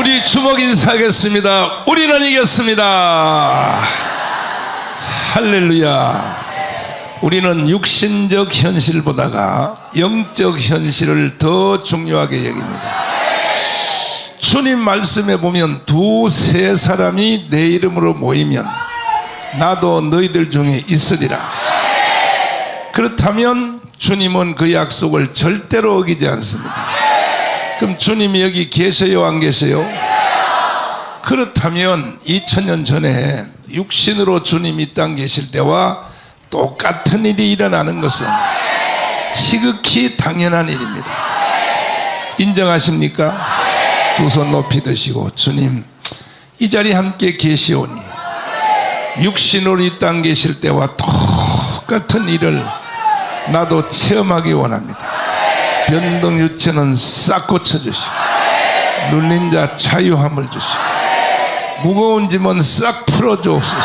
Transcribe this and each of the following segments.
우리 주먹 인사하겠습니다. 우리는 이겼습니다. 할렐루야. 우리는 육신적 현실보다가 영적 현실을 더 중요하게 여깁니다. 주님 말씀에 보면 두세 사람이 내 이름으로 모이면 나도 너희들 중에 있으리라. 그렇다면 주님은 그 약속을 절대로 어기지 않습니다. 그럼 주님이 여기 계세요, 안 계세요? 그렇다면 2000년 전에 육신으로 주님이 이 땅 계실 때와 똑같은 일이 일어나는 것은 지극히 당연한 일입니다. 인정하십니까? 두 손 높이 드시고, 주님 이 자리에 함께 계시오니 육신으로 이 땅 계실 때와 똑같은 일을 나도 체험하기 원합니다. 변동 유체는 싹 고쳐주시고, 눌린 자 자유함을 주시고, 무거운 짐은 싹 풀어주옵소서.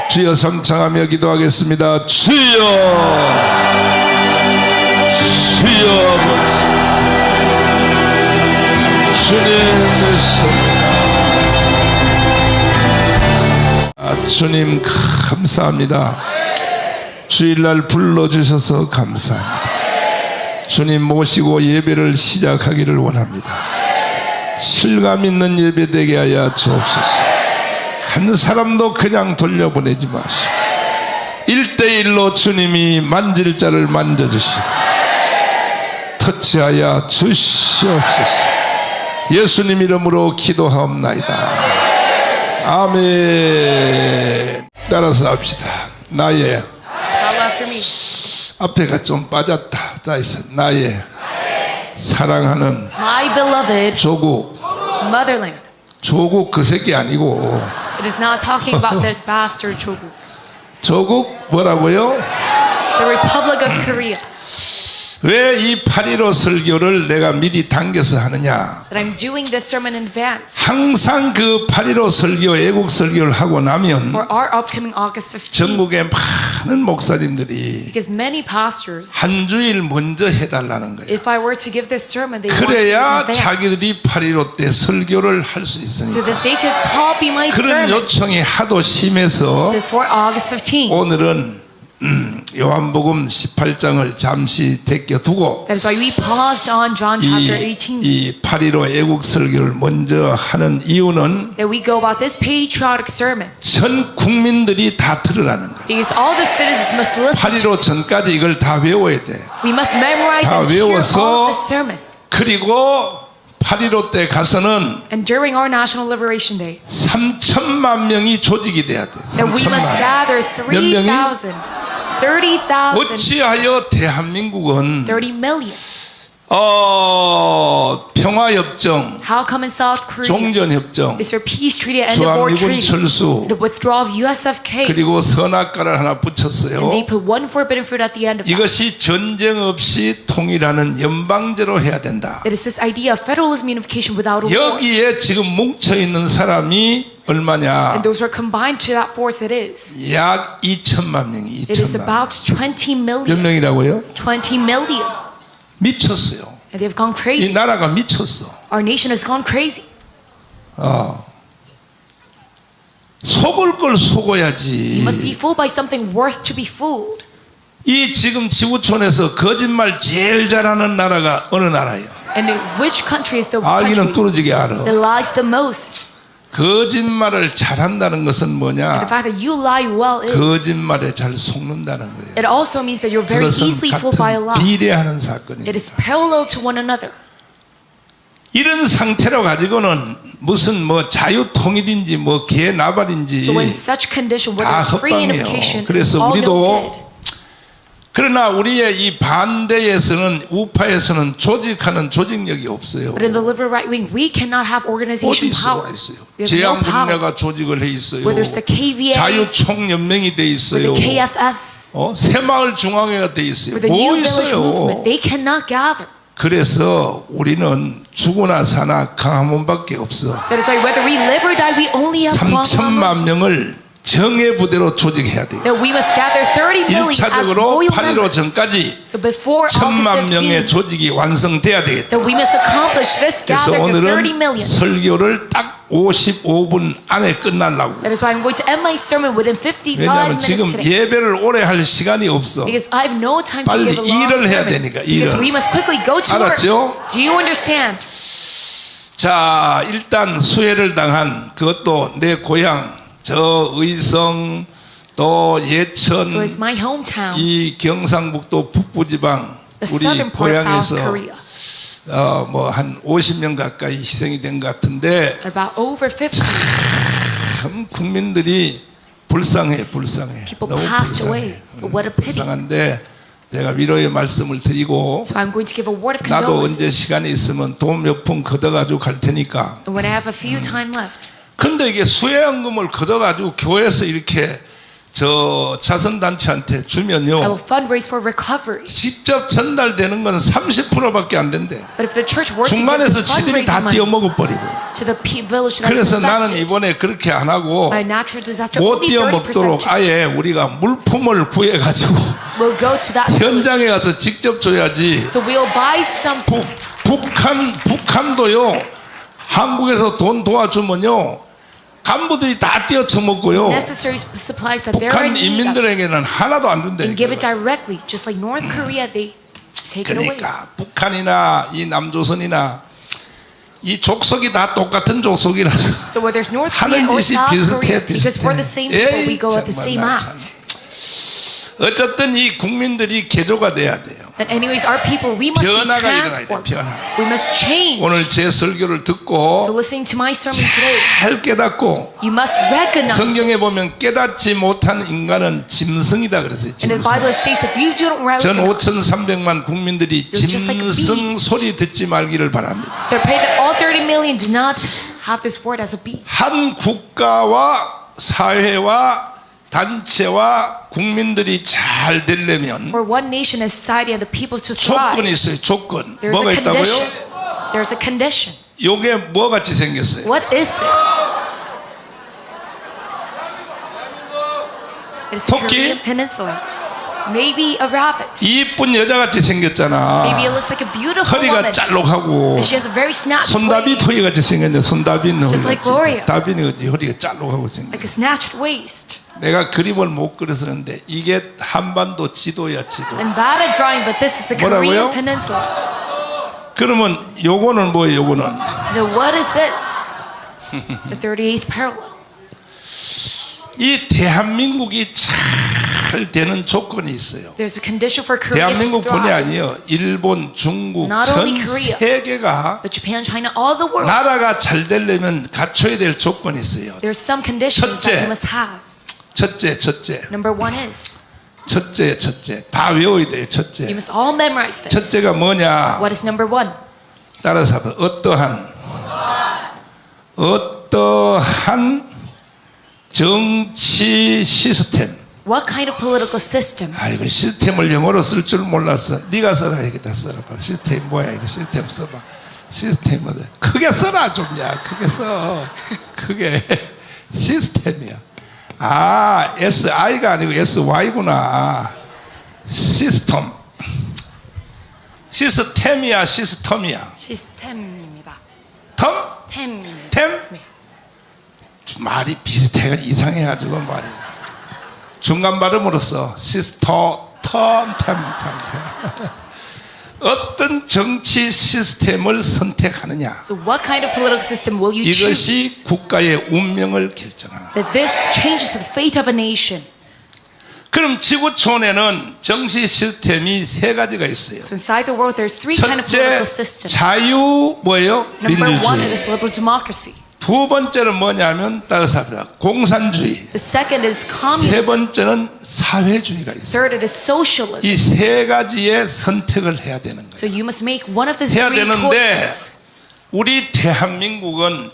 주여 성창하며 기도하겠습니다. 주여, 주여 아버지, 주님 되십니다. 주님 감사합니다. 주일날 불러주셔서 감사합니다. 주님 모시고 예배를 시작하기를 원합니다. 실감 있는 예배 되게 하여 주옵소서. 한 사람도 그냥 돌려보내지 마시고 1대1로 주님이 만질 자를 만져주시고 터치하여 주시옵소서. 예수님 이름으로 기도하옵나이다. 아멘. 따라서 합시다. 나의, 앞에가 좀 빠졌다. 다시 나의 사랑하는 My beloved 조국. motherland. 조국 그 새끼 아니고 It is not talking about the bastard 조국. 조국 뭐라고요? The Republic of Korea. 왜 이 8.15 설교를 내가 미리 당겨서 하느냐? That I'm doing this sermon in advance 항상 그 8.15 설교, 애국 설교를 하고 나면 for our upcoming August 15th. 전국의 많은 목사님들이 Because many pastors, 한 주일 먼저 해달라는 거예요. if I were to give this sermon, they want to 그래야 in advance 자기들이 8.15 때 설교를 할 수 so 있으니까. that they could copy my 그런 sermon 요청이 하도 심해서 before August 15th. 오늘은 요한복음 18장을 잠시 제껴두고 That is why we paused on John chapter 18. 이 8.15 애국 설교를 먼저 하는 이유는 That we go about this patriotic sermon 전 국민들이 다 들으라는 거예요. because all the citizens must listen. 8.15 전까지 이걸 다 외워야 돼. We must memorize 다 and hear 외워서 all of the sermon. 그리고 8.15 때 가서는 And during our National Liberation Day, 3천만 명이 조직이 돼야 돼. that we must 3천만. gather 몇 명이? 30,000 어찌하여 대한민국은 30 million. 평화협정, How come in South Korea 종전협정, is there peace treaty, end of war 주한미군 treaty, 철수, the withdrawal of USFK, 그리고 선악과를 하나 붙였어요. and they put one forbidden fruit at the end of that. 이것이 전쟁 없이 통일하는 연방제로 해야 된다. It is this idea of federalism unification without a war. 여기에 지금 뭉쳐 있는 사람이 얼마냐? And those who are combined to that force, it is. 약 2천만 명이. It is 2천만. about 20 몇 million. 명이라고요? 20 million. 미쳤어요. And they've gone 이 crazy. 나라가 미쳤어. Our nation has gone crazy. 속을 걸 You 속어야지. must be fooled by something worth to be fooled. 이 지금 지구촌에서 거짓말 제일 잘하는 나라가 어느 나라예요? And in which country is the 알기는 country 뚫어지게 알아. that lies the most? 거짓말을 잘한다는 것은 And the 뭐냐? fact that you lie well is. 거짓말에 잘 속는다는 거예요. It also means that you're very 그것은 easily fooled by a 같은 lie. 비례하는 사건입니다. It is parallel to one another. 이런 상태로 가지고는 무슨 뭐 자유통일인지 뭐 개나발인지 So in such condition, whether 다 it's free 석방이에요. unification, 그래서 all no 우리도 good. 그러나 우리의 이 반대에서는 우파에서는 조직하는 조직력이 없어요. But in the liberal right wing, we cannot have 어디 organization 있어요? power. 있어요. We have no power. 제한국내가 조직을 해 있어요. Where there's the KVA, 자유총연맹이 돼 or 있어요. the KFF, 새마을 중앙회가 돼 있어요. or the 뭐 New Village Movement, 있어요? they cannot gather. 그래서 우리는 죽으나 사나 강화문밖에 없어. That is why whether we live or die, we only have Gwanghamun. 3천만 명을 정예 부대로 조직해야 돼요. That we must gather 30 million as 1차적으로 loyal 8.15 members. 전까지 So before 1,000만 August 명의 15, 조직이 완성돼야 되겠다. that we must accomplish this 그래서 gathering of 30 오늘은 million. 설교를 딱 55분 안에 끝날라고. That is why I'm going to end my sermon within 55 왜냐하면 minutes 지금 today. 예배를 오래 할 시간이 없어. Because I have no time to 빨리 give a long 일을 해야 sermon. 되니까, Because 일을. we must quickly go to work. 알았죠? Do you understand? 자, 일단 수해를 당한 그것도 내 고향 저 의성 또 예천 So it's my hometown, 이 경상북도 북부지방 the 우리 southern part of South 고향에서 Korea. 뭐 한 50명 가까이 희생이 된 것 같은데 About over 50 참 국민들이 불쌍해. people 너무 passed 불쌍해. away. What a pity. 불쌍한데 제가 위로의 말씀을 드리고 So I'm going to give a word of 나도 언제 condolence. 시간이 있으면 돈 몇 푼 걷어가지고 갈 테니까. And when I have a few time left, 근데 이게 수혜연금을 걷어가지고 교회에서 이렇게 저 자선단체한테 I will 주면요 fundraise for recovery. 직접 전달되는 건 30%밖에 안 된대. But if the church were to give 중간에서 this 지들이 다 fundraising money 띄어먹어 버리고. to the village that is 그래서 나는 affected 이번에 그렇게 안 하고 by natural disaster, 못 only 30% 띄어먹도록 아예 우리가 물품을 구해가지고 will go to that village. 현장에 가서 직접 줘야지. So we'll buy some. 북한도요 한국에서 돈 도와주면요 간부들이 다 띄어쳐먹고요. necessary supplies that they're 북한 in need of 인민들에게는 하나도 안 준대. and give it directly, just like North Korea, they take it away. 그러니까 북한이나 이 남조선이나 이 족속이 다 똑같은 족속이라서 So whether it's North Korea 하는 or 짓이 South 비슷해, Korea, because we're the same people, we 에이, go at the 정말 same 나 참. act. 어쨌든 이 국민들이 개조가 돼야 돼요. But anyways, our people, we must be 변화가 일어나야 돼, transformed. 변화. We must change. 오늘 제 설교를 So 듣고 listening to my sermon today, 잘 깨닫고 you must recognize it. 성경에 보면 깨닫지 못한 인간은 짐승이다 그랬어요. And the 짐승. Bible states if you don't 전 recognize, 5,300만 국민들이 You're just like a 짐승 beast. 소리 듣지 말기를 바랍니다. so I pray that all 30 million do not have this word as a beast. 한 국가와 사회와 단체와 국민들이 잘 되려면 For one nation and society and the people to thrive, 조건이 있어요. 조건. there's 뭐가 a condition. 있다고요? There's a condition. 요게 뭐 같이 생겼어요? What is this? It is 토끼? Korean Peninsula. Maybe a rabbit. 이쁜 여자같이 Maybe it 생겼잖아. looks like a beautiful 허리가 woman. 짤록하고 And she has a very snatched 손다비 waist. 토이같이 생겼네. 손다비는 Just like Gloria. 다비는 허리가 짤록하고 생겼네. Like a snatched waist. 내가 그림을 못 그려서 그런데 이게 한반도 지도야 지도. I'm bad at drawing, but this is the 뭐라고요? Korean Peninsula. 그러면 요거는 뭐예요? 요거는 Then what is this? The 38th parallel. 이 대한민국이 잘 되는 조건이 있어요. There's a condition for Korea to 대한민국뿐이 thrive. 아니에요. 일본, 중국, Not 전 only Korea. 세계가 But Japan, China, all the world. 나라가 잘 되려면 갖춰야 될 조건이 있어요. There's some conditions 첫째. that we must have. 첫째. Number one is 첫째. 다 외워야 돼요. you 첫째. must all memorize this. 첫째가 뭐냐? What is number one? 따라서 한번 어떠한 정치 시스템. What kind of political system? 아이고 시스템을 영어로 쓸 줄 몰랐어. 네가 써라 여기다 써봐. 시스템 뭐야 이거 시스템 써봐. 시스템 어디? 크게 써라 좀야. 크게 써. 크게 시스템이야. 아 SI가 아니고 SY구나. 시스템. 시스템이야 시스템이야. 시스템입니다. 텀? 템입니다. 템? 말이 비슷해가 이상해가지고 말이 중간 발음으로써 템 어떤 정치 시스템을 선택하느냐 So what kind of political system will you 이것이 choose? 국가의 운명을 결정합니다. That this changes the fate of a nation. 그럼 지구촌에는 정치 시스템이 세 가지가 있어요. So inside the world, there's three kind of 첫째 political systems. 자유 뭐예요? Number one 민주주의. is liberal democracy. 두 번째는 뭐냐면 따라서 합니다. 공산주의. The second is 세 communism. 번째는 사회주의가 있어요. Third, it is socialism. 이 세 가지의 선택을 해야 되는 거예요. So you must make one of the 해야 three 되는데 choices. 우리 대한민국은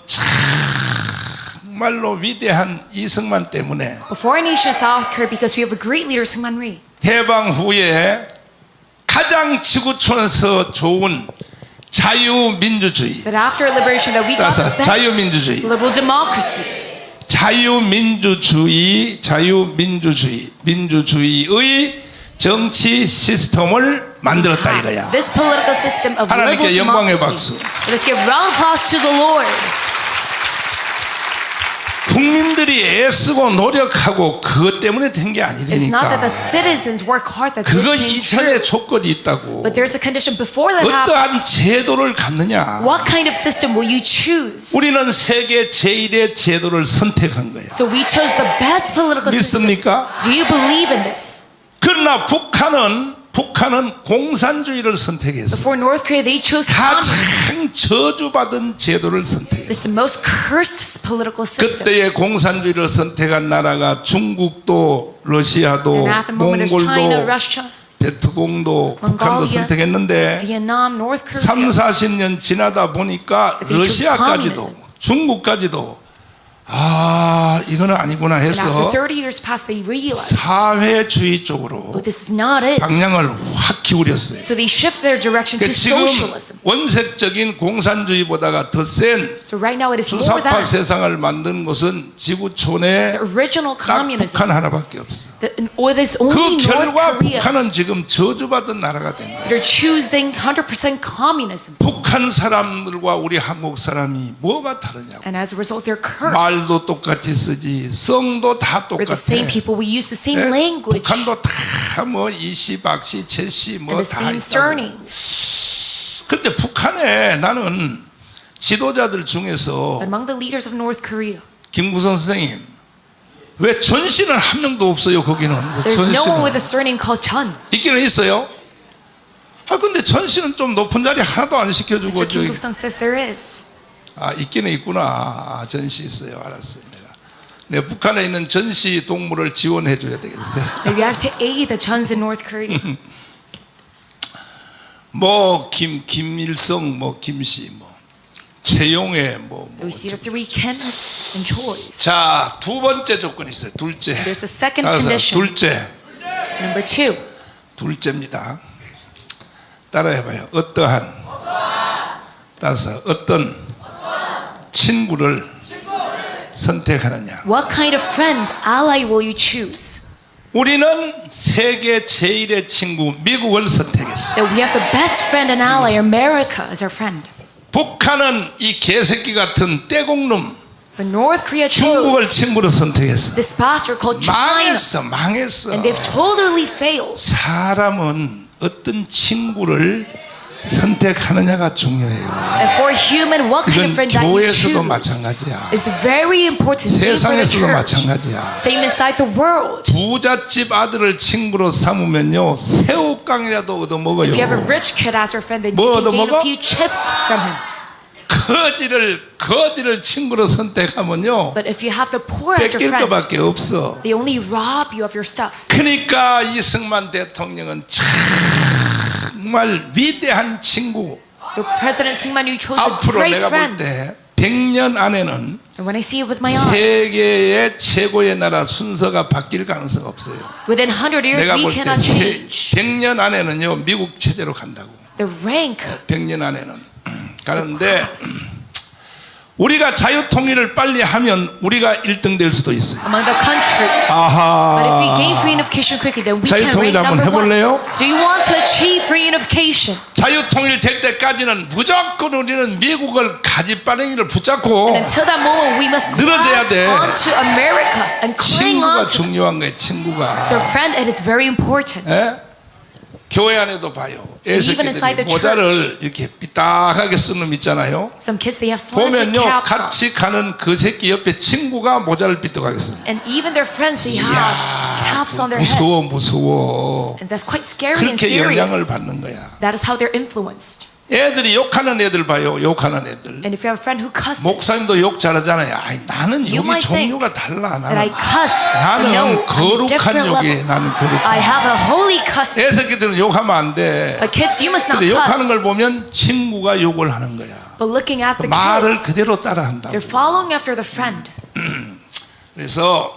정말로 위대한 이승만 때문에 Before our nation is South Korea, because we have a great leader, Syngman Rhee. 해방 후에 가장 지구촌에서 좋은 자유민주주의 That after liberation, that we got 따라서 the best 자유민주주의. liberal democracy. 자유민주주의의 정치 시스템을 만들었다 이거야. This political system of liberal 하나님께 영광의 democracy. 박수. Let us give round of applause to the Lord. 국민들이 애쓰고 노력하고 그것 때문에 된 게 It's not that the 아니니까. citizens work hard that this 그거 came 이전에 true. 조건이 있다고. But there's a condition before that 어떠한 happens. 제도를 갖느냐. What kind of system will you choose? 우리는 세계 제1의 제도를 선택한 거야. So we chose the best political system. 믿습니까? Do you believe in this? 그러나 북한은 공산주의를 선택했어. For North Korea, they chose communism. 가장 저주받은 제도를 선택했어. It's the most cursed political system. 그때의 공산주의를 선택한 나라가 중국도 러시아도 And at the moment, it's China, 몽골도 Russia, 베트공도 북한도 Mongolia, 선택했는데 Vietnam, North 3, Korea. 40년 지나다 보니까 They chose 러시아까지도 communism. 중국까지도 이거는 아니구나 And after 해서 30 years passed, they realized, 사회주의 쪽으로 oh, this is not it. 방향을 확 기울였어요. So they shift their direction to 그러니까 지금 socialism. 원색적인 공산주의보다가 더 센 So right now it is more 주사파 than 세상을 만든 것은 지구촌에 the original 딱 communism. 북한 하나밖에 없어. It is 그 only North 결과 Korea. 북한은 지금 저주받은 나라가 된 거예요. They're choosing 100% communism. 북한 사람들과 우리 한국 사람이 뭐가 다르냐고. And as a result, they're cursed. 말도 똑같이 쓰지, 성도 다 We're 똑같아. the same people. We use the same 예? language 북한도 다 뭐 이씨, 박씨, 최씨 and 뭐 the 다 same 있다고. surnames. 근데 북한에 나는 지도자들 중에서 Among the leaders of North Korea, 김구선 선생님 왜 전씨는 한 명도 없어요 거기는. there's no one with 전씨는 a surname called Chun. 있기는 있어요. 근데 전씨는 좀 높은 자리 하나도 안 시켜주고 Mr. Kim 저기 Kuk-sung says there is. 있기는 있구나. 전씨 있어요. 알았어요. 내 북한에 있는 전씨 동물을 지원해 줘야 되겠어요. Maybe I have to aid the Chuns in North Korea. 뭐 김일성 뭐 김씨 뭐 최용해 뭐. We see the three Kims and Choi's. 자, 두 번째 조건이 있어요. 둘째. There's a second 따라서 condition. 둘째. Number 2. 둘째입니다. 따라해봐요. 따라서 어떤 친구를 선택하느냐. What kind of friend, ally will you choose? 우리는 세계 제1의 친구 미국을 선택했어요. That we have the best friend and ally, America, as our friend. 북한은 이 개새끼 같은 떼공놈 But North Korea 중국을 chose 친구로 선택했어. this bastard called China. 망했어. And they've totally failed. 사람은 어떤 친구를 선택하느냐가 중요해요. And for a human, what kind of 이건 friend that you 교회에서도 choose 마찬가지야. is very important. Same for the 세상에서도 church. 마찬가지야. Same inside the world. 부잣집 아들을 친구로 삼으면요 새우깡이라도 얻어먹어요. If you have a rich kid as your friend, then 뭐 you can gain 얻어먹어? a few chips from him. 거지를 친구로 선택하면요 But if you have the poor as 뺏길 your friend, 것밖에 없어. they only rob you of your stuff. 그러니까 이승만 대통령은 정말 위대한 친구. So President Syngman Rhee chose a 앞으로 great 내가 볼 friend. 때 100년 안에는 And when I see it with my eyes, 세계의 최고의 나라 순서가 바뀔 가능성 없어요. within 100 years, 내가 we 볼 때 cannot change. 100년 안에는요 미국 체제로 간다고. The rank 100년 안에는 가는데 우리가 자유통일을 빨리 하면 우리가 1등 될 수도 있어요. among the countries. But if we gain 아하. free unification quickly, then we can 자유통일 rank 한번 number 1. 해볼래요? Do you want to achieve free unification? 자유통일 될 때까지는 무조건 우리는 미국을 가지바랭이를 붙잡고 And until that moment, we must 늘어져야 grasp 돼. onto America and cling 친구가 on to. 중요한 거예요. 친구가. So, friend, it is very important. 예? 교회 안에도 봐요. even inside 애새끼들이 the 모자를 이렇게 삐딱하게 쓰는 놈 있잖아요. Some kids, they have slanted 보면요 caps on. 같이 가는 그 새끼 옆에 친구가 모자를 삐딱하게 쓰는. And even their friends, they have caps on their head. 무서워. And that's quite scary and 그렇게 영향을 serious. 받는 거야. That is how they're influenced. 애들이 욕하는 애들 봐요. 욕하는 애들. And if you have a friend who cusses, 목사님도 욕 잘하잖아요. 아이, 나는 You 욕이 might think 종류가 달라. that I 나는 cuss, but no, 나는 on a 거룩한 different 욕이 level. 나는 I 거룩한. have a holy cuss. 애새끼들은 욕하면 안 돼. But kids, you must not 근데 욕하는 걸 cuss. 보면 친구가 욕을 하는 거야. But looking at the 말을 kids, 그대로 따라한다. they're following after the friend. 그래서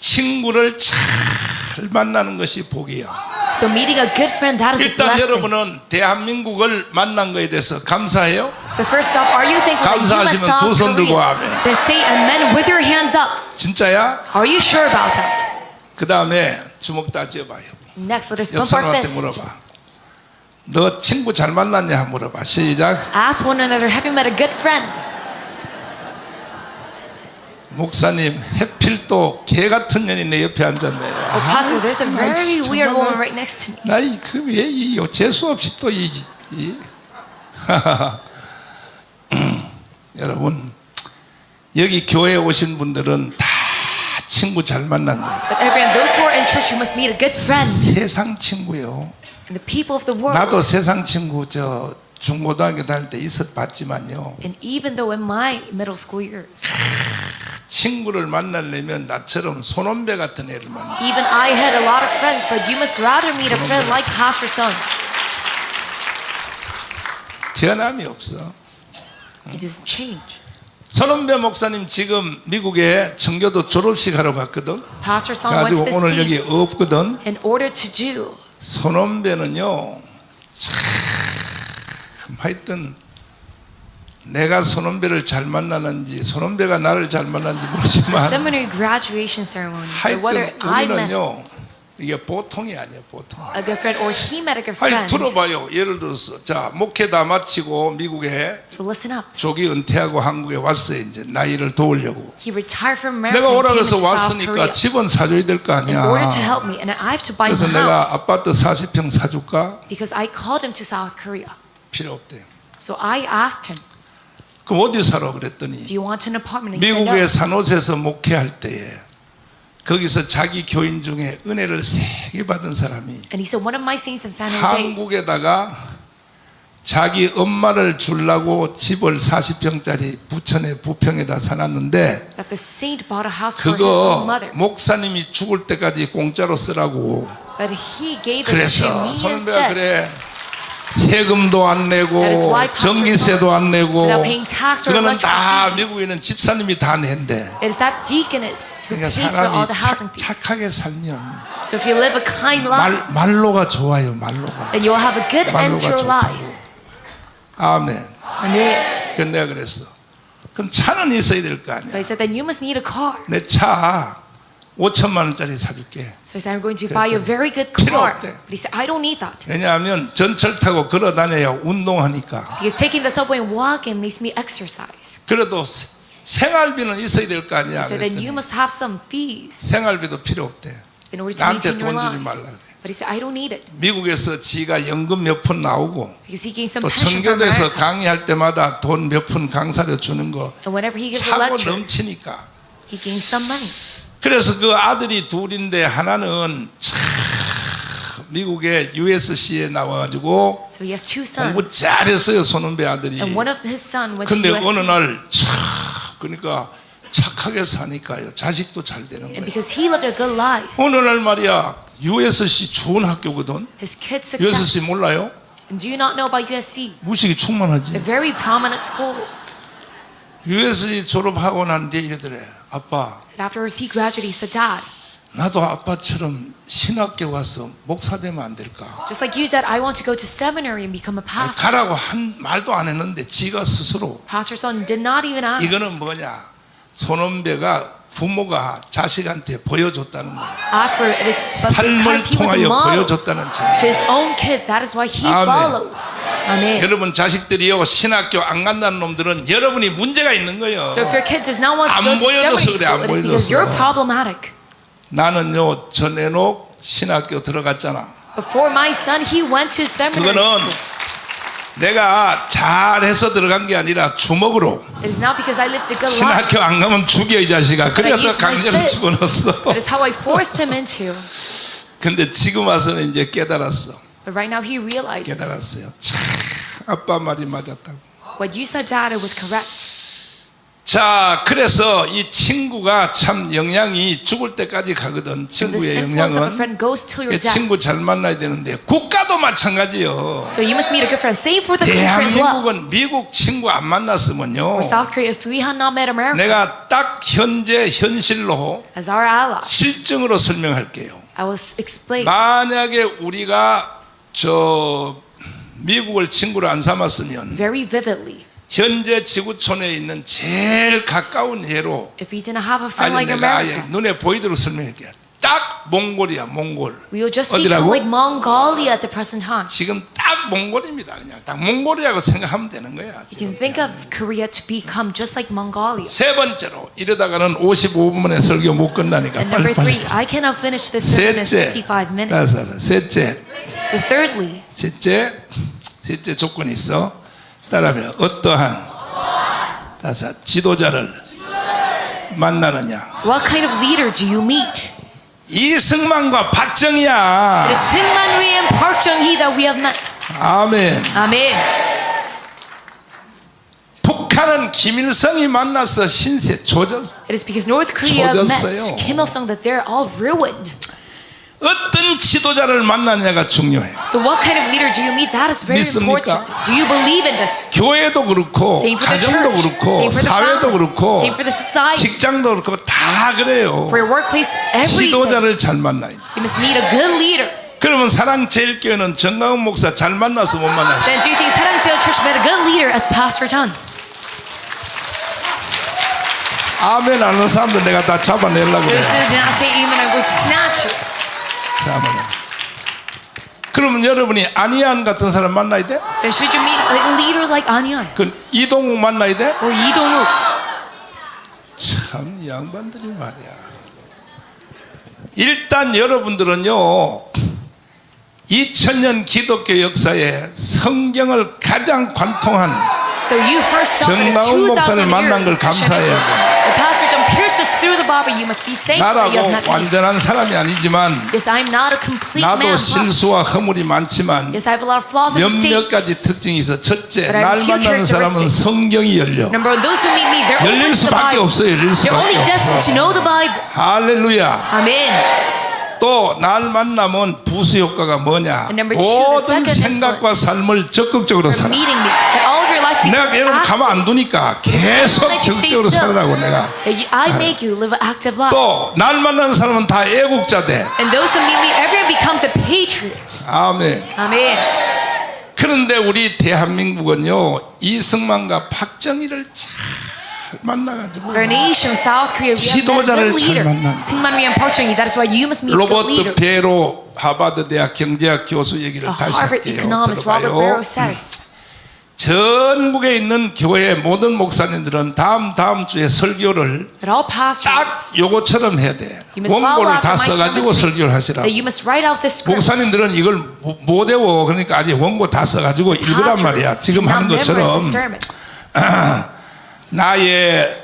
친구를 잘 만나는 것이 복이야. So meeting a good friend, that is a 일단 blessing. 여러분은 대한민국을 만난 거에 대해서 감사해요? So first off, are you thankful that you met 감사하시면 South 두 손 들고 Korea? 아멘. Then say amen with your hands up. 진짜야? Are you sure about that? 그 다음에 주먹 다 쥐어봐요. Next, let us 옆 bump our 사람한테 fist. 물어봐. 너 친구 잘 만났냐? 물어봐. 시작. Ask one another, have you met a good friend? 목사님 해필 또 개 같은 년이 내 옆에 앉았네요. Oh, Pastor, there's a very 아이씨, weird 정말로. woman right next to me. 나이 그왜이 재수 없이 또 여러분 여기 교회에 오신 분들은 다 친구 잘 만난 거예요. But everyone, those who are in church, you must meet a good friend. 세상 친구요. And the people of the world. 나도 세상 친구 저 중고등학교 다닐 때 있어 봤지만요. And even though in my middle school years, 친구를 만나려면 나처럼 손원배 같은 애를 만나. even I had a lot of friends, but you must rather meet a friend like Pastor Son. 변함이 없어. It doesn't change. 손원배 목사님 지금 미국에 청교도 졸업식 하러 갔거든. Pastor Son went to 가지고 the 오늘 여기 States 없거든. in order to do. 손원배는요. 참 하여튼 내가 손원배를 잘 만나는지 손원배가 나를 잘 만나는지 모르지만 Seminary graduation ceremony, or whether 하여튼 I met 우리는요. 이게 보통이 아니에요. 보통. a good friend or he met a good 아니 friend. 들어봐요. 예를 들어서 자 목회 다 마치고 미국에 So listen up. 조기 은퇴하고 한국에 왔어요. 이제 나이를 도우려고. He retired from America 내가 and 오라 came 그래서 into South 왔으니까 Korea 집은 사줘야 될 거 in 아니야. order to help me, and I have to buy 그래서 him a 내가 house 아파트 40평 사줄까? because I called him to South Korea. 필요 없대. So I asked him, 그럼 어디 살아 그랬더니 "Do you want an apartment?" And he said, 미국의 "No." 산호세에서 목회할 때에 거기서 자기 교인 중에 은혜를 세게 받은 사람이 And he said, "One of my saints in San Jose, 한국에다가 자기 엄마를 주려고 집을 40평짜리 부천의 부평에다 사놨는데 that the saint bought a house for his own 그거 mother, 목사님이 죽을 때까지 공짜로 쓰라고. but he gave it to 그래서 me 손배가 instead." 그래 세금도 안 내고 That is why Pastor 전기세도 안 내고 without paying tax or 그거는 다 electric fees. 미국에는 집사님이 다 낸대. It is that deaconess who 그러니까 pays for all 사람이 the housing fees. 착하게 살면 So if you live a kind life, 말로가 좋아요. 말로가 then you'll have a good end to your life. 좋다고. 아멘. Amen. 그건 내가 그랬어. 그럼 차는 있어야 될 거 So 아니야. I said, then you must need a car. 내 차 5천만 원짜리 사줄게. So I said, I'm going to buy you a very good 필요 car. 없대. But he said, I don't need that. 왜냐하면 전철 타고 걸어 다녀야 운동하니까. Because taking the subway and walking makes me exercise. 그래도 생활비는 있어야 될 거 아니야. So then you 그랬더니 must have some fees 생활비도 필요 없대. in order to 나한테 maintain your 돈 주지 life. 말라 그래. But he said, I don't need it. 미국에서 지가 연금 몇 푼 나오고 Because he gained some 또 pension from 청교도에서 America. 강의할 때마다 돈 몇 푼 강사료 주는 거 And whenever he gives a 차고 lecture, 넘치니까. he gains some money. 그래서 그 아들이 둘인데 하나는 참 미국의 USC에 나와가지고 So he has two 공부 sons. 잘했어요. 손은배 아들이. And one of his sons went to 근데 어느 USC. 날 참 그러니까 착하게 사니까요. 자식도 잘 되는 And 거예요. because he lived a good life, 어느 날 말이야 USC 좋은 학교거든. his kids' USC success. 몰라요? And do you not know about USC? 무식이 A 충만하지. very prominent school. USC 졸업하고 난 뒤에 이러더래. 아빠 And afterwards he graduated, he said, Dad, 나도 아빠처럼 신학교 와서 목사 되면 안 될까? just like you, Dad, I want to go to seminary and become a pastor. 가라고 한 말도 안 했는데 지가 스스로 Pastor Son did not even ask. 이거는 뭐냐? 손원배가 부모가 자식한테 보여줬다는 거야. Ask for it is but 삶을 because he was 통하여 modeled 보여줬다는 to 증거. his own kid. That is why he 아멘. follows. Amen. 여러분 자식들이요 신학교 안 간다는 놈들은 여러분이 문제가 있는 거예요. So if your kid does not want to 안 go to 보여줘서 seminary 그래, 안 school, it is because you're 보여줘서. problematic. 나는요 전해놓 신학교 들어갔잖아. Before my son, he went to seminary 그거는 school. 내가 잘해서 들어간 게 아니라 주먹으로. It is not because I lived a good life. 신학교 안 가면 죽여 이 자식아. But I 그래서 used my 강제로 fist. 집어넣었어. That is how I forced him into. 근데 지금 와서는 이제 깨달았어. But right now he realizes 깨달았어요. 참 아빠 말이 맞았다고. what you said, Dad, it was correct. 자, 그래서 이 친구가 참 영향이 죽을 때까지 가거든. So this 친구의 influence of a 영향은. friend goes till your 그 death. 친구 잘 만나야 되는데 국가도 마찬가지요. So you must meet a good friend. Same for the country as well. 대한민국은 미국 친구 안 만났으면요. For South Korea, if we had not met America 내가 딱 현재 현실로 as our ally, 실증으로 설명할게요. I will explain. 만약에 우리가 저 미국을 친구로 안 삼았으면 Very vividly. 현재 지구촌에 있는 제일 가까운 예로 If we didn't have a friend 아니 like 내가 아예 America, 눈에 보이도록 설명할게. 딱 몽골이야, 몽골. we will just become 어디라고? like Mongolia at the present time. 지금 딱 몽골입니다. 그냥 딱 몽골이라고 생각하면 되는 거야. You can think of Korea to become just like Mongolia. 세 번째로 이러다가는 55분에 설교 못 끝나니까 And number 빨리빨리. three, I cannot finish this sermon in 셋째, 55 minutes. 셋째, So thirdly, 셋째 조건이 있어. 따라하면 어떠한 지도자를 만나느냐. what kind of leader do you meet? 이승만과 박정희야. It is Syngman Rhee and Park Chung-hee that we have met. 아멘. Amen. 북한은 김일성이 만나서 신세 조졌어. It is because North Korea met 조졌어요. Kim Il-sung that they're all ruined. 어떤 지도자를 만나냐가 중요해. So what kind of leader do you meet? That is very 믿습니까? important. Do you believe in this? 교회도 그렇고 Same for the 가정도 church. 그렇고 Same for the 사회도 family. 그렇고 Same for the society. 직장도 그렇고 다 그래요. For your workplace, everything. 지도자를 잘 만나야 돼. You must meet a good leader. 그러면 사랑제일교회는 정강훈 목사 잘 만나서 못 만나시. Then do you think Sarangjeo Church met a good leader as Pastor Chun? 아멘 안 하는 사람들 내가 다 잡아내려고 그래. Those who do not say amen are going to snatch you. 그러면 여러분이 안희안 같은 사람 만나야 돼? Then should you meet a leader like An Yeon 그 이동욱 만나야 돼? or Lee Dong-wook? 참 양반들이 말이야. 일단 여러분들은요 2000년 기독교 역사에 성경을 가장 관통한 So you first stop at 정강훈 목사를 2,000 만난 years 걸 of Christian 감사해야 history. 돼. The Pastor John pierces through the Bible. You must be thankful that you have 나라고 met me. 완전한 사람이 아니지만 Yes, I am not a complete 나도 man. 실수와 허물이 많지만 Yes, I have a lot of flaws and 몇몇 가지 mistakes. 특징이 있어. 첫째, But I 날 have a few 만나는 사람은 characteristics. 성경이 열려. Number one, those who meet me, they're 열릴 open to the 수밖에 Bible. 없어요. 열릴 They're only 수밖에 destined 없어. to know the Bible. 할렐루야. Amen. 또 날 만나면 부수 효과가 뭐냐? And number two, the 모든 second 생각과 influence. 삶을 적극적으로 For 살아. meeting me, that all of your life 내가 becomes 여러분 가만 안 active. 두니까 계속 Let you stay 적극적으로 still. 살아라고 내가. I make you live an active life. 또 날 만나는 사람은 다 애국자 돼. And those who meet me, everyone becomes a patriot. 아멘. Amen. 그런데 우리 대한민국은요 이승만과 박정희를 잘 만나가지고 For a nation of South Korea, we have met a 지도자를 good 잘 leader. 만나. Syngman Rhee and Park Chung-hee. That is why you must meet a good leader. 로버트 베로 하버드 대학 경제학 교수 얘기를 A 다시 Harvard 할게요. economist Robert Barrow 들어봐요. says, 전국에 있는 교회 모든 목사님들은 다음 주에 설교를 that all 딱 pastors, 요거처럼 해야 돼. you must follow 원고를 after 다 my 써가지고 sermon 설교를 하시라. that you must write out this script. 목사님들은 이걸 못 외워. 그러니까 아직 원고 다 써가지고 읽으란 말이야. Pastors 지금 하는 cannot 것처럼 memorize the sermon. 나의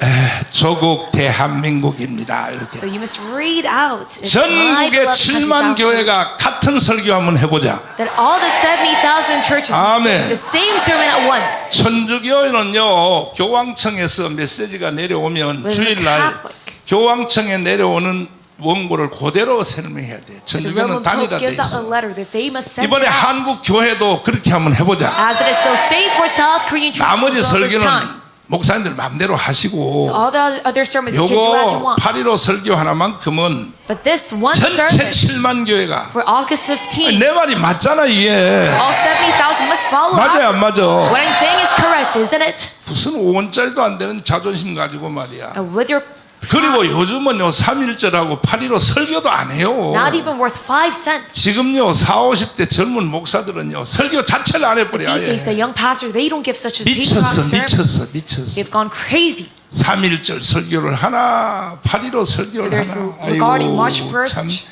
조국 대한민국입니다. 이렇게. So you must read out. It's my 전국의 beloved country, 7만 South Korea. 교회가 같은 설교 한번 해보자. That all the 70,000 churches must 아멘. speak the same sermon at once. 천주교회는요 교황청에서 메시지가 내려오면 With the 주일날 Catholic. 교황청에 내려오는 원고를 그대로 설명해야 돼. The 천주교는 Roman Pope 단일화돼 gives out a 있어. letter that they must send 이번에 it out. 한국 교회도 그렇게 한번 해보자. As it is so safe for South Korean 나머지 churches as well this time. 설교는 목사님들 마음대로 하시고 So all the other sermons you can do as you 요거 want. 8.15 설교 하나만큼은 But this one 전체 sermon 7만 교회가 for August 15, 내 말이 맞잖아 이게. all 70,000 must follow 맞아요 after. 안 맞아? What I'm saying is correct, isn't it? 무슨 5원짜리도 안 되는 자존심 가지고 말이야. And with your 그리고 요즘은요 3.1절하고 8.15 설교도 안 해요. not even worth 5 cents. 지금요 40, 50대 젊은 목사들은요 설교 자체를 안 해버려. These days, the young pastors, they don't give such a 미쳤어 patriotic sermon. 미쳤어. They've gone crazy. 3.1절 설교를 하나 8.15 설교를 There's 하나. regarding March 참 1st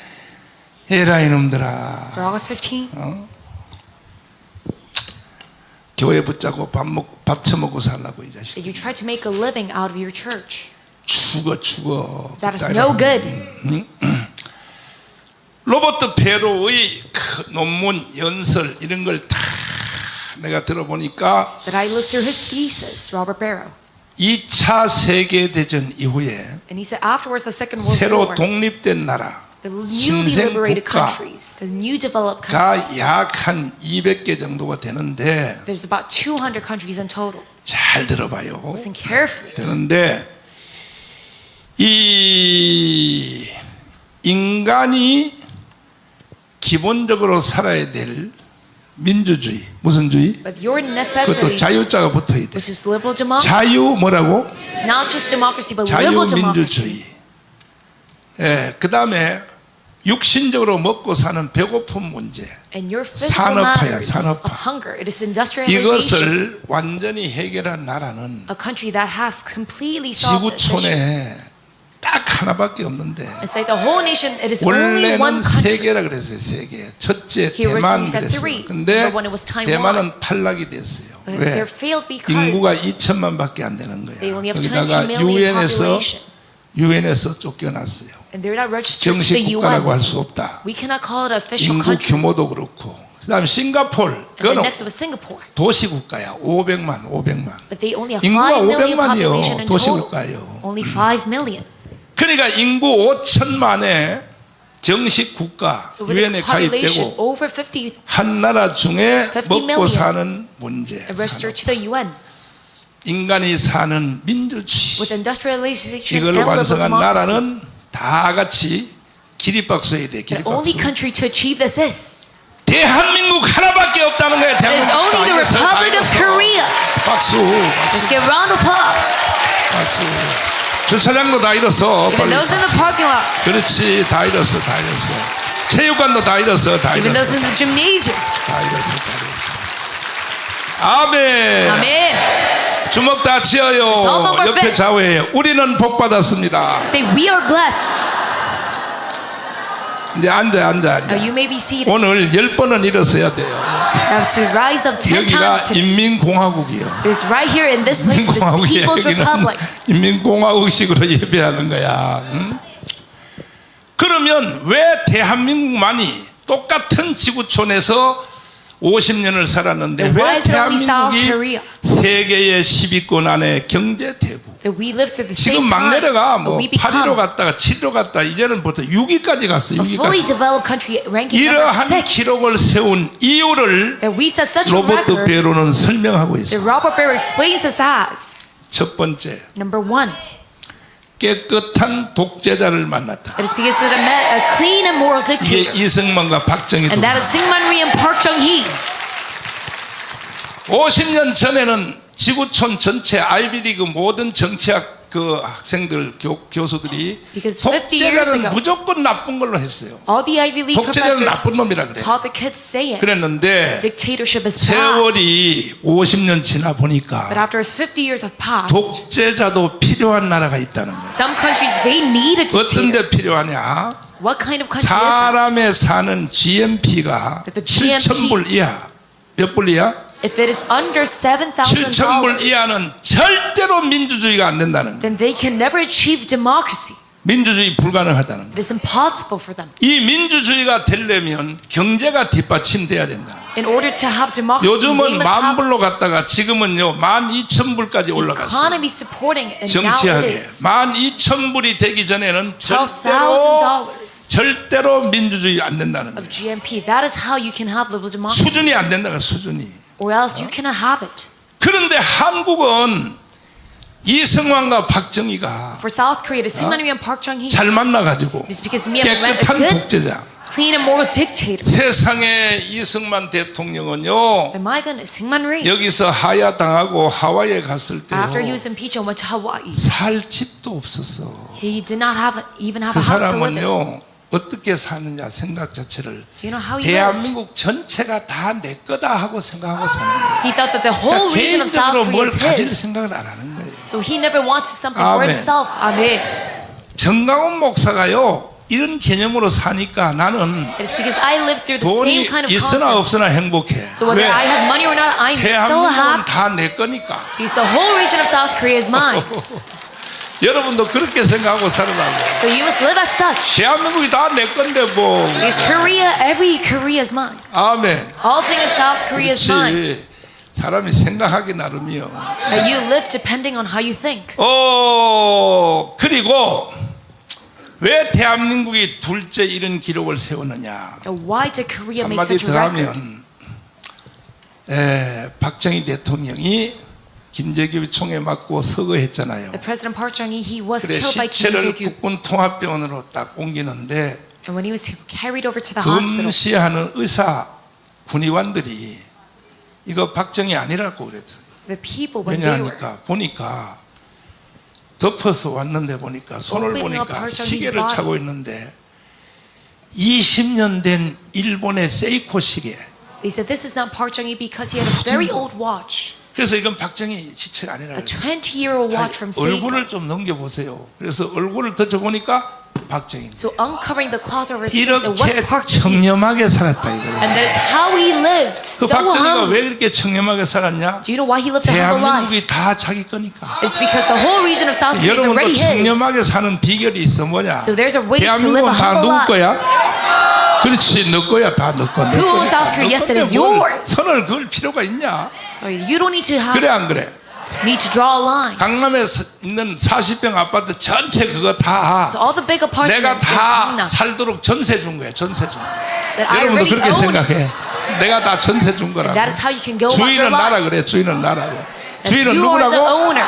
에라 이놈들아. for August 15. 교회 붙잡고 밥 처먹고 살라고 이 자식. That you try to make a living out of your church. 죽어. That is no good. 로버트 베로의 그 논문 연설 이런 걸 다 내가 들어보니까 That I looked through his thesis, Robert Barrow. 2차 세계대전 이후에 And he said afterwards the Second World 새로 War, 독립된 나라 the newly 신생 liberated 국가 countries, the new developed countries, 약 한 200개 정도가 되는데 there's about 200 countries in total. 잘 들어봐요. Listen carefully. 되는데 이 인간이 기본적으로 살아야 될 민주주의, 무슨 주의? But your 그것도 necessities, 자유자가 붙어야 돼. which is liberal democracy, 자유 뭐라고? not just democracy, but liberal democracy. 자유민주주의. 예, 그 다음에 육신적으로 먹고 사는 배고픔 문제. And your physical 산업화야, matters 산업화. of hunger. It is industrialization. 이것을 완전히 해결한 나라는 A country that has completely solved this issue. 지구촌에 딱 하나밖에 없는데 It's like the whole nation, it is only one 원래는 country. 세 개라 그랬어요. 세 개. 첫째 He 대만 originally said 그랬어요. three, 근데 but when it was Taiwan, 대만은 탈락이 됐어요. But 왜? they're failed because 인구가 2천만밖에 안 되는 거야. they only have 20 거기다가 million population. 유엔에서 쫓겨났어요. And they're not registered to 정식 the 국가라고 UN. 할 수 없다. We cannot call it an official 인구 country. 규모도 그렇고. 그다음 싱가포르 And then 그거는 next was Singapore. 도시국가야. 500만. But they only have 인구가 5 million 500만이요. population in total. 도시국가예요. Only 5 million. 그러니까 인구 5천만의 정식 국가 So with a 유엔에 population 가입되고 over 50 한 나라 중에 50 먹고 million. 사는 문제. registered to the UN. 인간이 사는 민주주의. With industrialization 이걸 and liberal 완성한 democracy. 나라는 다 같이 기립박수 해야 돼. The only 기립박수. country to achieve this is. 대한민국 하나밖에 없다는 거야. It is 대한민국. only the 다 이겼어, 다 Republic of 이겼어. Korea. 박수. Let's give a round of applause. 박수. 주차장도 다 잃었어. Even 빨리. those in the parking lot. 그렇지. 다 잃었어. 다 잃었어. 체육관도 다 잃었어. 다 Even 잃었어. those in the gymnasium. 다 잃었어. 다 잃었어. 아멘. Amen. 주먹 다 치어요. All of our 옆에 best. 좌우에 우리는 복 받았습니다. Say, we are blessed. 이제 앉아. Now you may be seated. 오늘 10번은 일어서야 돼요. You have to rise up 10 여기가 times today. 인민공화국이요. It's right here in this place. It is 인민공화국이야. People's 여기는 Republic. 인민공화국식으로 예배하는 거야. 응? 그러면 왜 대한민국만이 똑같은 지구촌에서 50년을 살았는데 Then why 왜 is it only South 대한민국이 Korea? 세계의 10위권 안에 경제 대국? That we live through the 지금 same 막 times. 내려가 But 뭐 we 8위로 become 갔다가 7위로 갔다 이제는 벌써 6위까지 갔어. a fully 6위까지. developed country ranking number 이러한 6. 기록을 세운 이유를 That we set such a 로버트 record 베로는 설명하고 that 있어. Robert Barry explains this as. 첫 번째, Number 1. 깨끗한 독재자를 만났다. It is because it met a clean and moral 이게 dictator. 이승만과 박정희 두 And that is Syngman Rhee and Park Chung-hee. 50년 전에는 지구촌 전체 아이비리그 모든 정치학 그 학생들 교수들이 Because 50 years 독재자는 ago, 무조건 나쁜 걸로 했어요. all the Ivy League 독재자는 professors 나쁜 놈이라 그래. taught the kids saying 그랬는데 dictatorship is bad. 세월이 50년 지나 But 보니까 after 50 years have passed, 독재자도 필요한 나라가 있다는 거예요. some countries they need a 어떤 dictator. 데 필요하냐? What kind of country is that? 사람에 사는 GNP가 The GNP. 7,000불 이하. 몇 불 이하? If it is under $7,000, 7,000불 이하는 절대로 민주주의가 안 된다는 거예요. then they can never achieve democracy. 민주주의 불가능하다는 거예요. It is impossible for them. 이 민주주의가 되려면 경제가 뒷받침돼야 된다. In order to have democracy, they 요즘은 must have 10,000불로 갔다가 지금은요 12,000불까지 올라갔어요. economy supporting it, and now it 정치하게 is 12,000불이 되기 전에는 $12,000 절대로 민주주의 안 된다는 거예요. of GNP. That is how you can have liberal democracy, 수준이 안 된다는 거예요. 수준이. or else you cannot have it. 그런데 한국은 이승만과 박정희가 For South Korea, the Syngman Rhee and Park Chung-hee, 잘 만나가지고 it's because we have met a 깨끗한 good, 독재자. clean and moral dictator. 세상의 이승만 대통령은요 Then my goodness, Syngman Rhee, 여기서 하야 당하고 하와이에 갔을 after he 때요 was impeached and went to Hawaii, 살 집도 없었어. he did not even have 그 a house to live in. 사람은요 어떻게 사느냐 생각 자체를 Do you know how he lived? 대한민국 전체가 다 내 거다 하고 생각하고 사는 거예요. He thought that the whole region of South 개인적으로 Korea 뭘 is 가질 his. 생각을 안 하는 거예요. So he never wanted something for 아멘. himself. Amen. 정강훈 목사가요 이런 개념으로 사니까 나는 It is because I live through the same 돈이 kind of 있으나 concept. 없으나 행복해. So whether 왜? I have money or not, I'm still 대한민국은 happy. 다 내 거니까. Because the whole region of South Korea is mine. 여러분도 그렇게 생각하고 살아라고. So you must live as such. 대한민국이 다 내 건데 뭐. Because Korea, every Korea is mine. 아멘. All things of South Korea is mine. 그렇지. 사람이 생각하기 나름이요. That you live depending on how you think. 그리고 왜 대한민국이 둘째 이런 기록을 세우느냐? And why did Korea make 한마디 such a 더 record? 하면 박정희 대통령이 김재규 총에 맞고 서거했잖아요. The President Park Chung-hee, he was 그래 killed by Kim 시체를 Jae-gyu. 국군 통합병원으로 딱 옮기는데 And when he was carried over to the hospital, 검시하는 의사 군의관들이 이거 박정희 아니라고 그랬어요. the people, when they were 왜냐하니까 보니까 덮어서 왔는데 보니까 손을 Opening up 보니까 parts of his 시계를 body. 차고 있는데 20년 된 일본의 세이코 시계. they said this is not Park Chung-hee because he had a very old watch, 그래서 이건 박정희 시체가 아니라 a 20-year-old watch from Seiko. 얼굴을 좀 넘겨보세요. 그래서 얼굴을 덮쳐보니까 박정희. So uncovering the cloth over his face, it was 이렇게 Park Chung-hee. 청렴하게 살았다 이거예요. And that is how he lived, 그 so 박정희가 humble. 왜 이렇게 청렴하게 살았냐? Do you know why he lived a humble life? 대한민국이 다 자기 거니까. It's because the whole region of South Korea is 여러분도 already his. 청렴하게 사는 비결이 있어 뭐냐? So there's a way to live 대한민국은 a 다 humble 누구 life. 거야? 그렇지, 너 거야, 다 너 거. Who owns South Korea? Yes, it is yours. 선을 그을 필요가 있냐? So you don't need to 그래 have, 안 그래? need to draw a line. 강남에 있는 40평 아파트 전체 그거 다 So all the big apartments 내가 in 다 Gangnam 살도록 전세 준 거야, 전세 준 거야. that I 여러분도 already 그렇게 own 생각해. it. 내가 다 전세 준 And 거라고. that is how you can go about 주인은 your 나라 life. 그래, 주인은 나라고. That 주인은 you are the 누구라고? owner.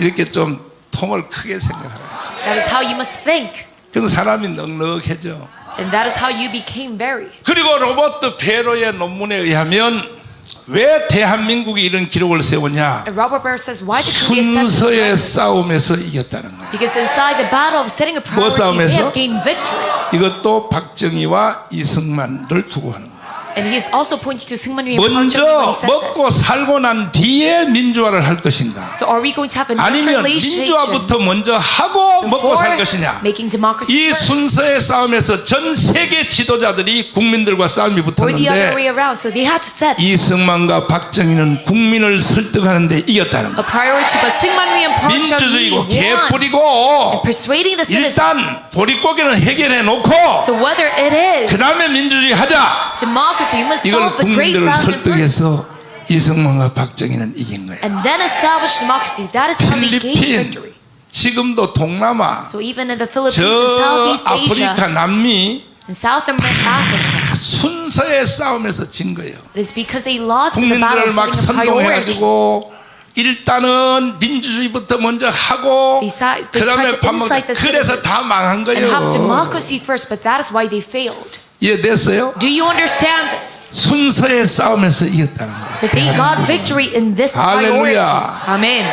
이렇게 좀 통을 크게 생각하라. That is how you must think. 그래서 사람이 넉넉해져. And that is how you became very. 그리고 로버트 베로의 논문에 의하면 왜 대한민국이 이런 기록을 세우냐? And Robert Barr says, why did Korea set this 순서의 record? 싸움에서 이겼다는 거예요. Because inside the battle of setting a priority, they 싸움에서? have gained victory. 이것도 박정희와 이승만을 두고 하는 거예요. And he is also pointing to Seungman Rhee and Park Chung-hee when 먼저 he says 먹고 this. 살고 난 뒤에 민주화를 할 것인가? So are we going to have a 아니면 industrialization 민주화부터 먼저 하고 먹고 살 before 것이냐? making democracy 이 first? 순서의 싸움에서 전 세계 지도자들이 국민들과 싸움이 Or the other way 붙었는데 around. So they had to set 이승만과 박정희는 국민을 설득하는데 이겼다는 a 거예요. priority, but Seungman Rhee and Park Chung-hee 민주주의고 won. 개뿌리고 Persuading the 일단 citizens. 보릿고개는 해결해 놓고 So whether it is 그 다음에 민주주의 하자. democracy, you must 이걸 solve the great 국민들을 problem first. 설득해서 이승만과 박정희는 이긴 거예요. And then establish democracy. That is how they gain 필리핀 victory. 지금도 동남아 So even in the Philippines and 저 Southeast Asia 아프리카 남미 and South Africa, 순서의 싸움에서 진 거예요. it is because they lost in the battle 국민들을 of 막 setting a priority. 선동해가지고 일단은 민주주의부터 먼저 하고 They 그 다음에 tried to incite the 그래서 citizens 다 망한 and have 거예요. democracy first, but that is why they failed. 이해됐어요? Do you understand this? 순서의 싸움에서 이겼다는 거예요. That they got victory in this priority. 할렐루야. Amen.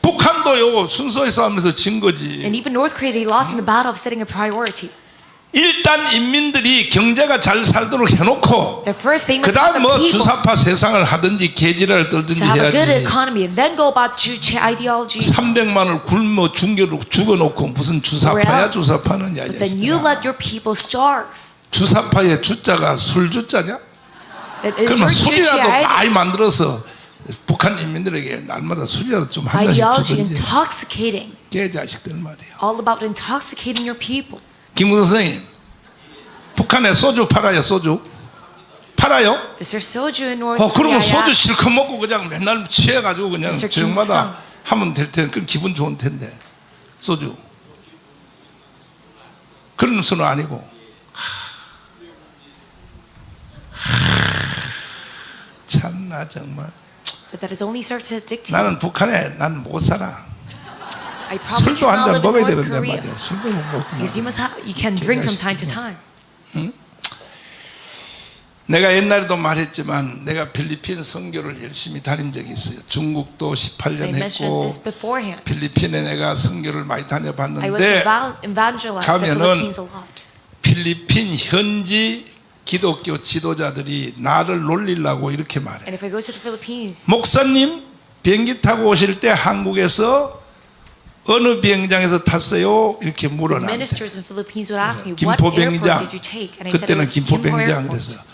북한도요 순서의 싸움에서 진 거지. And even North Korea, they lost in the battle of setting a priority. 일단 인민들이 경제가 잘 살도록 해놓고 At first, they 그 must have 다음 the 뭐 people 주사파 세상을 하든지 개지랄 떨든지 to have a good 해야지. economy, and then go about Juche ideology. 300만을 굶어 죽여놓고 무슨 주사파야 else? 주사파는 야. But then you let your people starve. 주사파의 주자가 술주자냐? That is 그러면 your Juche 술이라도 많이 만들어서 북한 인민들에게 날마다 술이라도 좀 한 잔씩 ideology, 주든지. intoxicating. 개자식들 말이에요. All about intoxicating your people. 김우선 선생님, 북한에 소주 팔아요? 소주 팔아요? Is there soju in North 그러면 Korea? 소주 실컷 먹고 그냥 맨날 취해가지고 그냥 Mr. 저녁마다 김우성. 하면 될 텐데 그 기분 좋은 텐데 소주 그런 수는 아니고 참나 정말 But that is only served to dictate. 나는 북한에 난 못 살아. I probably 술도 한 잔 cannot live in 먹어야 North 되는데 Korea. 말이야. 술도 못 먹고. Because you can drink from time to time. 내가 옛날에도 말했지만 내가 필리핀 선교를 열심히 다닌 적이 있어요. 중국도 I 18년 mentioned 했고 this beforehand. 필리핀에 내가 선교를 많이 I went to 다녀봤는데 evangelize the 가면은 Philippines a lot. 필리핀 현지 기독교 지도자들이 나를 놀리려고 이렇게 말해. And if I go to the Philippines, 목사님 비행기 타고 오실 때 한국에서 어느 비행장에서 탔어요? 이렇게 물어 나한테. ministers in Philippines would ask me, what 김포 airport 병장. did you take? And I said it 그때는 was 김포 Kimpo 병장 Airport. 그래서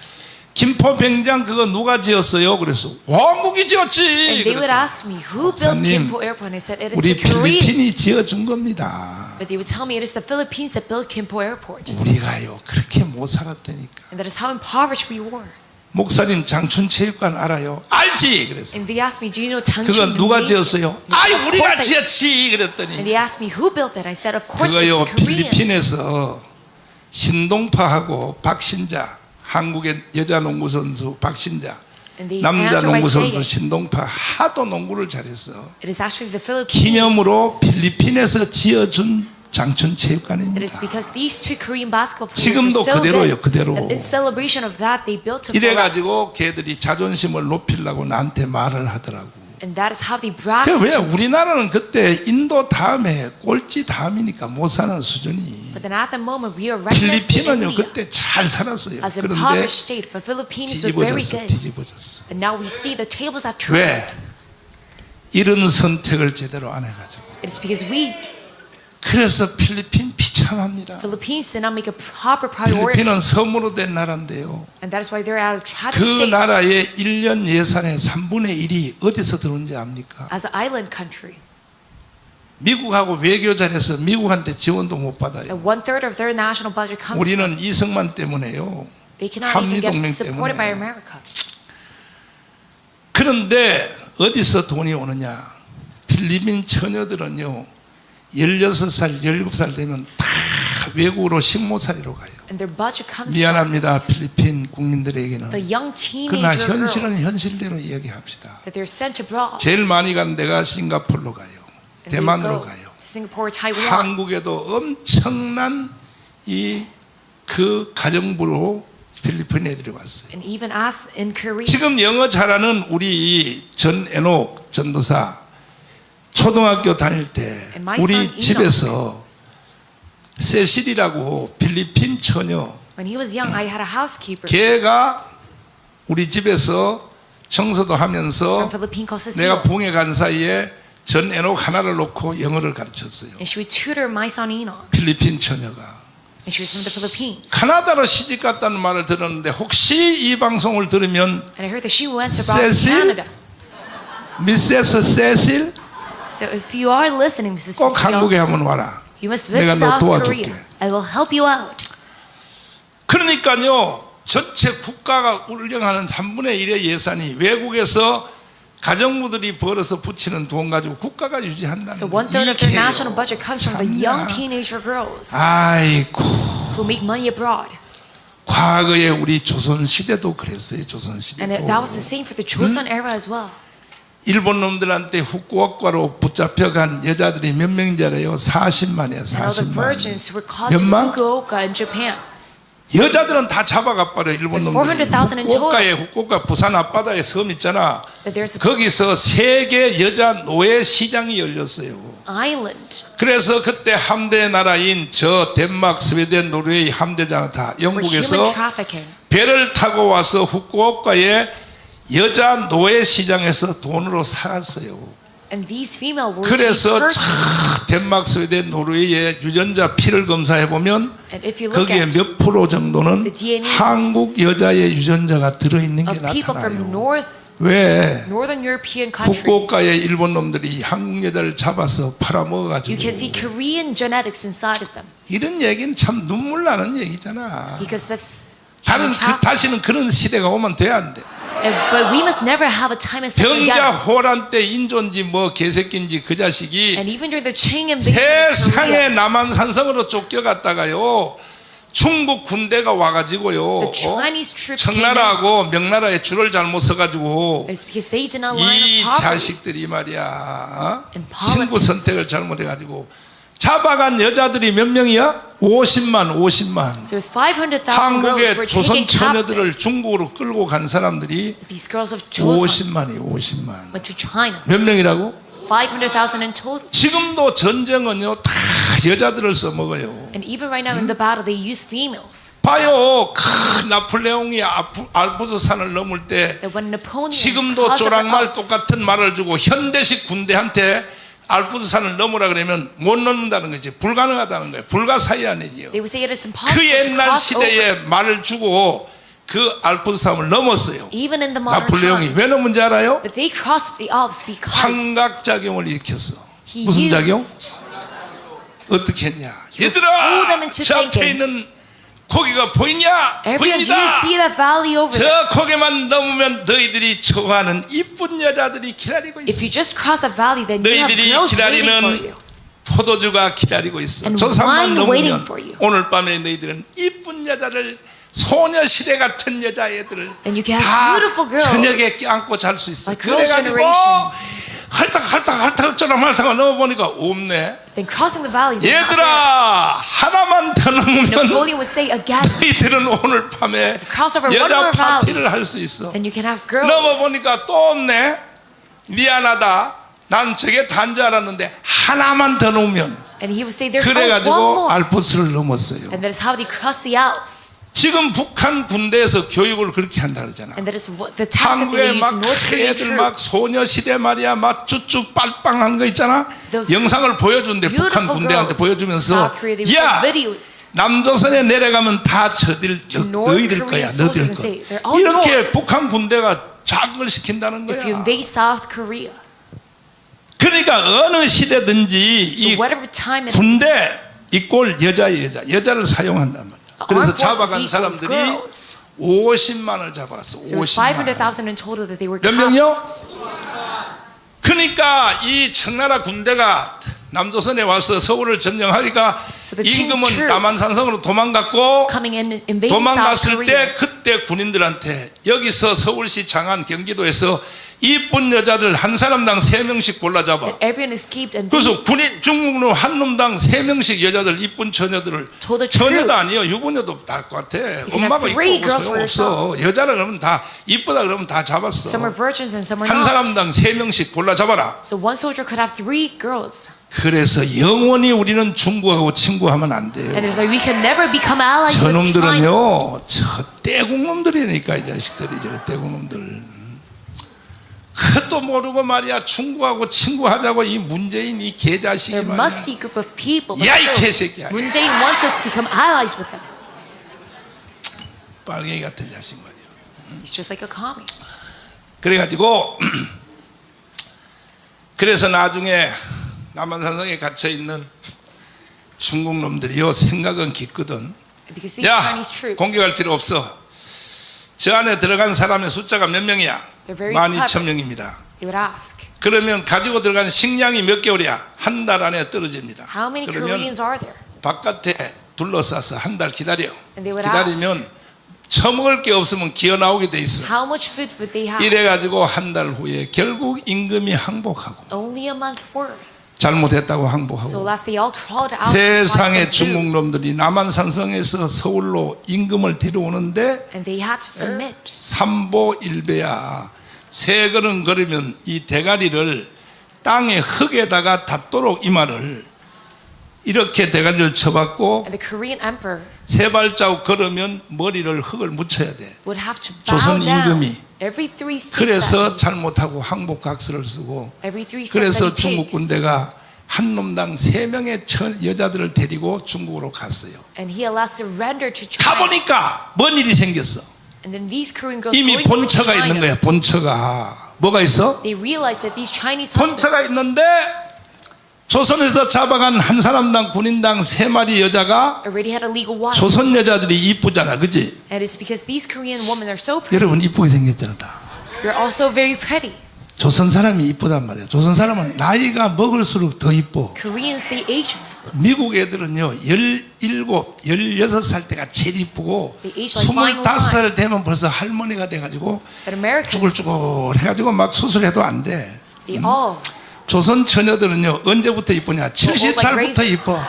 김포 병장 그거 누가 지었어요? 그래서 왕국이 지었지. And they would 그랬더니 ask me, who built 목사님, Kimpo Airport? And I said, it is 우리 the 필리핀이 Koreans. 지어준 겁니다. But they would tell me it is the Philippines that built Kimpo Airport. 우리가요 그렇게 못 살았다니까. And that is how impoverished we were. 목사님 장춘체육관 알아요? 알지. 그래서 And they asked me, do you know 그거 Changchun 누가 Gymnasium? 지었어요? And I 아이 said, "Of 우리가 course I-" 지었지. And 그랬더니 they asked me, who built that? I said, of course 그거요 it's Koreans. 필리핀에서 신동파하고 박신자 한국의 여자 농구 선수 박신자 And they 남자 answer by 농구 선수 saying, 신동파 하도 농구를 잘했어. it is actually the Philippines 기념으로 필리핀에서 지어준 장춘 It is 체육관입니다. because these two Korean basketball players 지금도 were so 그대로예요, good 그대로. that in celebration of that they built a 이래 palace. 가지고 걔들이 자존심을 높이려고 나한테 말을 하더라고. And that is how they bragged 그 왜 to me. 우리나라는 그때 인도 다음에 꼴찌 다음이니까 못 사는 수준이. But then at the moment we are right next to 필리핀은요 India 그때 잘 살았어요. as a 그런데 impoverished state. But Philippines were very 뒤집어졌어, good. 뒤집어졌어. And now we see the tables have turned. 왜? 이런 선택을 제대로 안 해가지고. It's because we 그래서 필리핀 비참합니다. Philippines did not make a proper priority. 필리핀은 섬으로 된 나라인데요. And that is why they're at a tragic 그 state 나라의 1년 예산의 3분의 1이 어디서 들어온지 압니까? as an island country. 미국하고 외교 잘해서 미국한테 지원도 못 받아요. And 1/3 of their national budget comes from. 우리는 이승만 때문에요. They cannot even 한미동맹 get supported by 때문에. America. 그런데 어디서 돈이 오느냐? 필리핀 처녀들은요 16살, 17살 되면 다 외국으로 식모살이로 가요. And their budget comes from 미안합니다, 필리핀 국민들에게는. the young 그러나 teenager 현실은 girls 현실대로 이야기합시다. that they're sent abroad. 제일 많이 가는 데가 싱가포르로 가요. And they 대만으로 go 가요. to Singapore, Taiwan. 한국에도 엄청난 그 가정부로 필리핀 애들이 왔어요. And even as in Korea. 지금 영어 잘하는 우리 전애녹 전도사 초등학교 다닐 때 And my son 우리 Enoch. 집에서 세실이라고 필리핀 처녀 When he was young, I had a housekeeper 걔가 우리 집에서 청소도 from 하면서 Philippine called 내가 Cecile. 봉에 간 사이에 전애녹 하나를 놓고 영어를 가르쳤어요. And she would tutor my son Enoch. 필리핀 처녀가 And she was from the Philippines. 카나다로 시집 갔다는 말을 들었는데 혹시 이 방송을 들으면 And I heard that she went abroad to Cecile? Canada. 미세스 세실 So if you are listening, Mrs. 꼭 Cecile, 한국에 한번 와라. you must 내가 visit 너 South 도와줄게. Korea. I will help you out. 그러니까요 전체 국가가 운영하는 3분의 1의 예산이 외국에서 가정부들이 벌어서 붙이는 돈 가지고 국가가 유지한다는 So 거예요. 1/3 of their national budget comes from the young teenager girls 아이고 who make money abroad. 과거에 우리 조선 시대도 그랬어요. 조선 And that was the 시대도 same for the Joseon era as well. 일본 놈들한테 후쿠오카로 붙잡혀간 여자들이 몇 명이잖아요. 40만이에요. And all the 40만. virgins who were caught to 몇만? Fukuoka in Japan. 여자들은 다 잡아가 버려. 일본 There's 놈들이 400,000 in total. 후쿠오카 부산 앞바다에 섬 있잖아. That there's an 거기서 세계 여자 노예 시장이 열렸어요. island 그래서 그때 함대 나라인 저 덴마크, 스웨덴, 노르웨이 함대잖아 다 for human 영국에서 trafficking. 배를 타고 와서 후쿠오카에 여자 노예 시장에서 돈으로 살았어요. And these female were to be 그래서 purchased. 덴마크, 스웨덴, 노르웨이의 유전자 피를 검사해 보면 And if you look 거기에 at 몇 프로 정도는 the DNAs 한국 여자의 유전자가 들어있는 게 of people from 나타나요. 왜? Northern European countries, 후쿠오카의 일본 놈들이 한국 여자를 잡아서 you can 팔아먹어가지고 see Korean genetics inside of them. 이런 얘기는 참 눈물 나는 얘기잖아. Because that's 다른 human trafficking. 다시는 그런 시대가 오면 돼 안 돼. But we must never have a time as such 병자 again. 호란 때 인조인지 뭐 개새끼인지 그 자식이 And even during the Qing invasion of 세상에 Korea, 남한산성으로 쫓겨갔다가요 중국 군대가 와가지고요 the Chinese troops came in. 청나라하고 명나라에 줄을 잘못 서가지고 It's because they did not line 이 up properly. 자식들이 말이야 In 친구 politics. 선택을 잘못해가지고 잡아간 여자들이 몇 명이야? 50만. So it's 500,000 girls were 한국의 조선 taken captive. 처녀들을 중국으로 끌고 간 사람들이 These girls of Joseon 50만이 50만. went to China. 몇 명이라고? 500,000 in total. 지금도 전쟁은요 다 여자들을 써먹어요. And even right now in the battle, they use females. 봐요, 큰 나폴레옹이 알프스산을 넘을 때 That when Napoleon 지금도 crossed over 조랑말 Alps, 똑같은 말을 주고 현대식 군대한테 알프스산을 넘으라 그러면 못 넘는다는 거지. 불가능하다는 거예요. 불가사의하네요. they would say it is 그 impossible to 옛날 cross over. 시대에 말을 주고 그 알프스산을 넘었어요. Even in the modern 나폴레옹이 times. 왜 넘은지 알아요? But they crossed the Alps because 환각작용을 일으켰어. he 무슨 작용? used 어떻게 했냐? threw them 얘들아, into 저 앞에 thinking. 있는 고기가 보이냐? everyone, do you 보입니다. see that valley over there? 저 고개만 넘으면 너희들이 좋아하는 이쁜 여자들이 기다리고 If you 있어. just cross that valley, then you have 너희들이 girls waiting for 기다리는 you. 포도주가 기다리고 있어. And 저 산만 wine waiting 넘으면 for you. 오늘 밤에 너희들은 이쁜 여자를 소녀시대 같은 여자애들을 And you can have 다 beautiful girls. 저녁에 껴안고 잘 수 있어. Like girls' 그래가지고 generation. 헐떡헐떡 갈다가 어쩌나 말다가 넘어보니까 없네. Then crossing the valley, they're not there. 얘들아 하나만 더 넘으면 Napoleon would say again, 너희들은 오늘 밤에 if you cross over one 여자 more valley, 파티를 할 수 있어. then you can have girls. 넘어보니까 또 없네. 미안하다. 난 저게 단 줄 알았는데 하나만 더 넘으면. And he would say, there's only one 그래가지고 more. 알프스를 넘었어요. And that is how they crossed the Alps. 지금 북한 군대에서 교육을 그렇게 한다 그러잖아. And that is what the tactic that they 한국에 use 막 in North Korean 애들 막 troops. 소녀시대 말이야 막 쭈쭈 빨빵한 거 있잖아. Those 영상을 보여준대. 북한 Beautiful 군대한테 girls. 보여주면서 South Korea, they would 야 show videos. 남조선에 내려가면 다 저들 To North 너희들 거야. Korean 너희들 soldiers and say, 거야. "They're all 이렇게 yours." 북한 군대가 자극을 시킨다는 If you 거야. invade South Korea, 그러니까 어느 시대든지 so 이 whatever time it is, 군대 이꼴 여자를 사용한단 말이야. 그래서 armed forces 잡아간 equals 사람들이 girls. 50만을 잡았어. So it was 50만. 500,000 in total that they were 몇 명이요? captives. 그러니까 이 청나라 군대가 남조선에 와서 서울을 점령하니까 So the Qing 임금은 troops 남한산성으로 도망갔고 Coming in, invading South 도망갔을 Korea. 때 그때 군인들한테 여기서 서울시 장안 경기도에서 이쁜 여자들 한 사람당 3명씩 골라 잡아. And everyone escaped and they 그래서 군인 중국로 한 놈당 3명씩 여자들 이쁜 처녀들을 told the 처녀도 troops, 아니요 유부녀도 다 똑같아. can 엄마가 have 3 있고 girls for 소용없어. 여자를 그러면 다 이쁘다 그러면 다 잡았어. some are virgins and some are 한 not. 사람당 3명씩 골라 잡아라. So one soldier could have 3 girls. 그래서 영원히 우리는 중국하고 친구하면 안 돼요. And it's like we can never become allies with China. 저놈들은요, 저 떼국놈들이니까 이 자식들이 저 떼국놈들. 그것도 모르고 말이야 중국하고 친구하자고 이 문재인 이 개자식이 They're a 말이야. musty group of people. but 야, 이 still, 개새끼야. Moon Jae-in wants us to become allies with him. 빨갱이 같은 자식 말이야. He's just like a commie. 그래가지고 그래서 나중에 남한산성에 갇혀 있는 중국 놈들이요 생각은 깊거든. Because these 야, Chinese troops, 공격할 필요 없어. 저 안에 들어간 사람의 숫자가 몇 명이야? They're very 12,000명입니다. they would ask, 그러면 가지고 들어간 식량이 몇 개월이야? 한 달 안에 떨어집니다. how many 그러면 Koreans are there? 바깥에 둘러싸서 한 달 기다려. And they would 기다리면 처먹을 게 없으면 기어 나오게 돼 있어. How much food would they have? 이래가지고 한 달 후에 결국 임금이 항복하고 Only a month worth. 잘못했다고 So 항복하고 last they all crawled out to find 세상의 some 중국 food. 놈들이 남한산성에서 서울로 임금을 데려오는데 And they had to submit. 삼보일배야. 세 걸음 걸으면 이 대가리를 땅에 흙에다가 닿도록 이 말을 이렇게 대가리를 쳐받고 And the Korean emperor 세 발자국 걸으면 머리를 흙을 묻혀야 돼. would have to bow 조선 down 임금이. every 3 steps. 그래서 잘못하고 항복각서를 쓰고 every 3 steps 그래서 that he 중국 takes. 군대가 한 놈당 3명의 여자들을 데리고 중국으로 갔어요. And he allows surrender to China. 가보니까 뭔 일이 생겼어. And then these Korean girls 이미 going over to 본처가 China, 있는 거야. 본처가 뭐가 있어? they realized that these Chinese 본처가 husbands 있는데 조선에서 잡아간 한 사람당 군인당 3마리 여자가 already had a legal wife. 조선 여자들이 이쁘잖아, 그지? And it's because these Korean women are so pretty. 여러분 이쁘게 생겼잖아. 다. You're also very pretty. 조선 사람이 이쁘단 말이야. 조선 사람은 나이가 먹을수록 더 이뻐. Koreans, they age. 미국 애들은요 17, 16살 때가 제일 이쁘고 They age like fine 25살 되면 벌써 할머니가 돼가지고 But Americans, 쭈글쭈글 해가지고 막 수술해도 안 돼. they all 조선 처녀들은요 언제부터 이쁘냐? 70살부터 이뻐.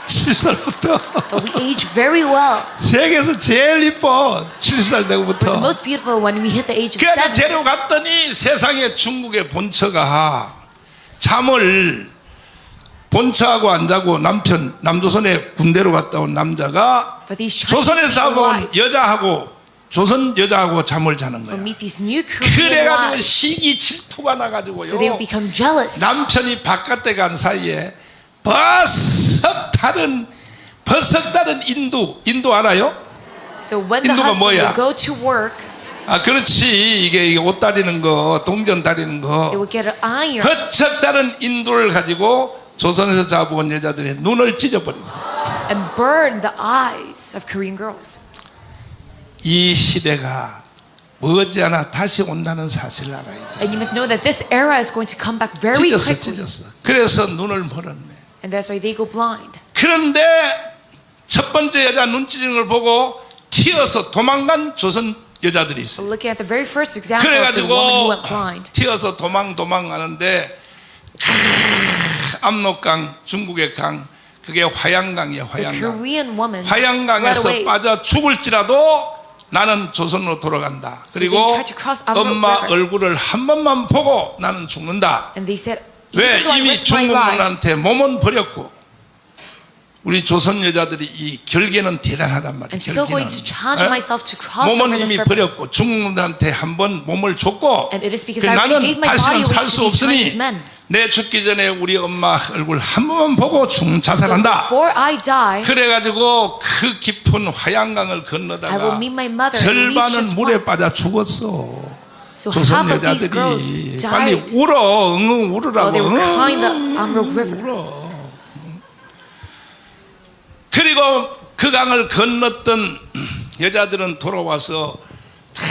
70살부터 but we age very well. 세계에서 제일 이뻐. 70살 The 되고부터. most beautiful when we hit the age of 그래서 70. 데려갔더니 세상에 중국의 본처가 잠을 본처하고 안 자고 남조선의 군대로 갔다 온 남자가 But these 조선에서 Chinese 잡아온 wives 여자하고 조선 여자하고 잠을 자는 will 거야. meet these new Korean 그래가지고 wives. 시기 질투가 So they 나가지고요. will become jealous. 남편이 바깥에 간 사이에 버석 다른 인도 알아요? So when the 인도가 husband 뭐야? will go to work, 아 그렇지 이게 옷 다리는 거 동전 다리는 거 they will get an iron 버석 다른 인도를 가지고 조선에서 잡아온 여자들의 눈을 찢어버렸어. and burn the eyes of Korean girls. 이 시대가 머지않아 다시 온다는 사실을 알아야 돼. And you must know that this era is going to come back very quickly. 찢었어. 그래서 눈을 멀었네. And that's why they go blind. 그런데 첫 번째 여자 눈 찢은 걸 보고 튀어서 도망간 조선 여자들이 있어요. Looking at the very first example of the woman who went 그래가지고 blind. 튀어서 도망하는데 압록강, 중국의 강, 그게 화양강이에요. The 화양강. Korean woman fled 화양강에서 away. 빠져 죽을지라도 나는 조선으로 돌아간다. So they 그리고 tried to cross Amrok 엄마 River. 얼굴을 한 번만 보고 나는 죽는다. And they said, 왜? even though I 이미 risk my 중국 life, 누나한테 몸은 버렸고 우리 조선 여자들이 이 결계는 대단하단 말이에요. I'm still going to challenge 어? myself to cross over 몸은 this 이미 river. 버렸고 중국 누나한테 한 번 몸을 줬고 And it is because I already 나는 gave my body 다시는 away 살 to 수 these 없으니 Chinese men. 내 죽기 전에 우리 엄마 얼굴 한 번만 보고 자살한다. Before I die, 그래가지고 그 깊은 화양강을 I will 건너다가 meet my mother at least 절반은 just 물에 once. 빠져 죽었어. So 조선 half of these girls 여자들이 빨리 died 울어, 응, while 울으라고. they were 응, crying the Amrok River. 울어. 그리고 그 강을 건넜던 여자들은 돌아와서 다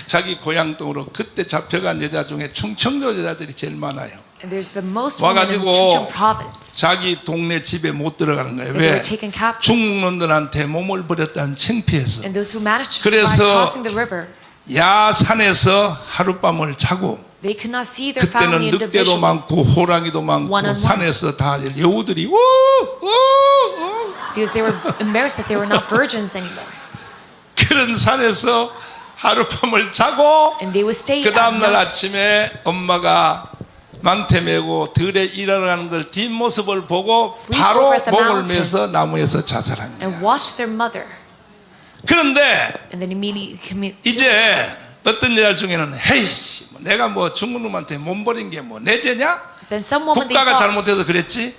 자기 고향 땅으로 그때 잡혀간 여자 중에 충청도 여자들이 제일 많아요. And there's the most women in 와가지고 Chungcheong province. 자기 동네 집에 못 들어가는 거예요. And they 왜? were taken captive. 중국 놈들한테 몸을 버렸다는 창피해서. And those who managed to survive 그래서 crossing the river, 야산에서 하룻밤을 자고 they could not see their 그때는 family 늑대도 individually. 많고 호랑이도 많고 One on one. 산에서 다 여우들이 우 Because they were embarrassed that they were not virgins anymore. 그런 산에서 하룻밤을 자고 And they would stay 그 at 다음날 night. 아침에 엄마가 망태 메고 들에 일어나는 걸 뒷모습을 보고 Sleep 바로 over at the 목을 mountain. 매서 나무에서 자살한 거야. And watched their mother. 그런데 And then immediately commit 이제 suicide. 어떤 여자 중에는 헤이씨 내가 뭐 중국 놈한테 몸 버린 게 뭐 내 죄냐? Then some woman they 국가가 thought, 잘못해서 그랬지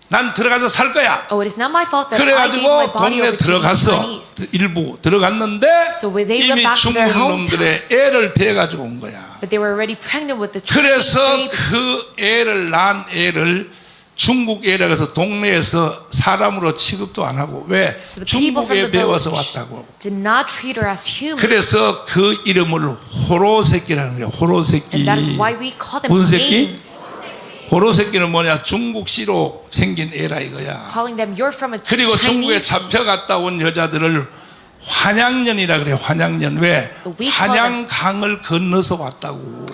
난 들어가서 살 거야. oh, it is not my fault that I gave my 그래가지고 body 동네 over to these 들어갔어. Chinese. 일부 들어갔는데 So when they went 이미 back to 중국 their hometown, 놈들의 애를 배가지고 온 거야. but they were already pregnant with the Chinese 그래서 baby. 그 애를 낳은 애를 중국 애라고 해서 동네에서 사람으로 취급도 안 하고 왜? So the people from 중국에 the 배워서 village 왔다고. did not treat her as human. 그래서 그 이름을 호로새끼라는 거예요. 호로새끼. And that is why we call them 무슨 새끼? names. 호로새끼는 뭐냐? 중국시로 생긴 애라 이거야. Calling them you're from a 그리고 중국에 Chinese. 잡혀갔다 온 여자들을 환양년이라 그래. 환양년. 왜? We call 환양강을 건너서 왔다고.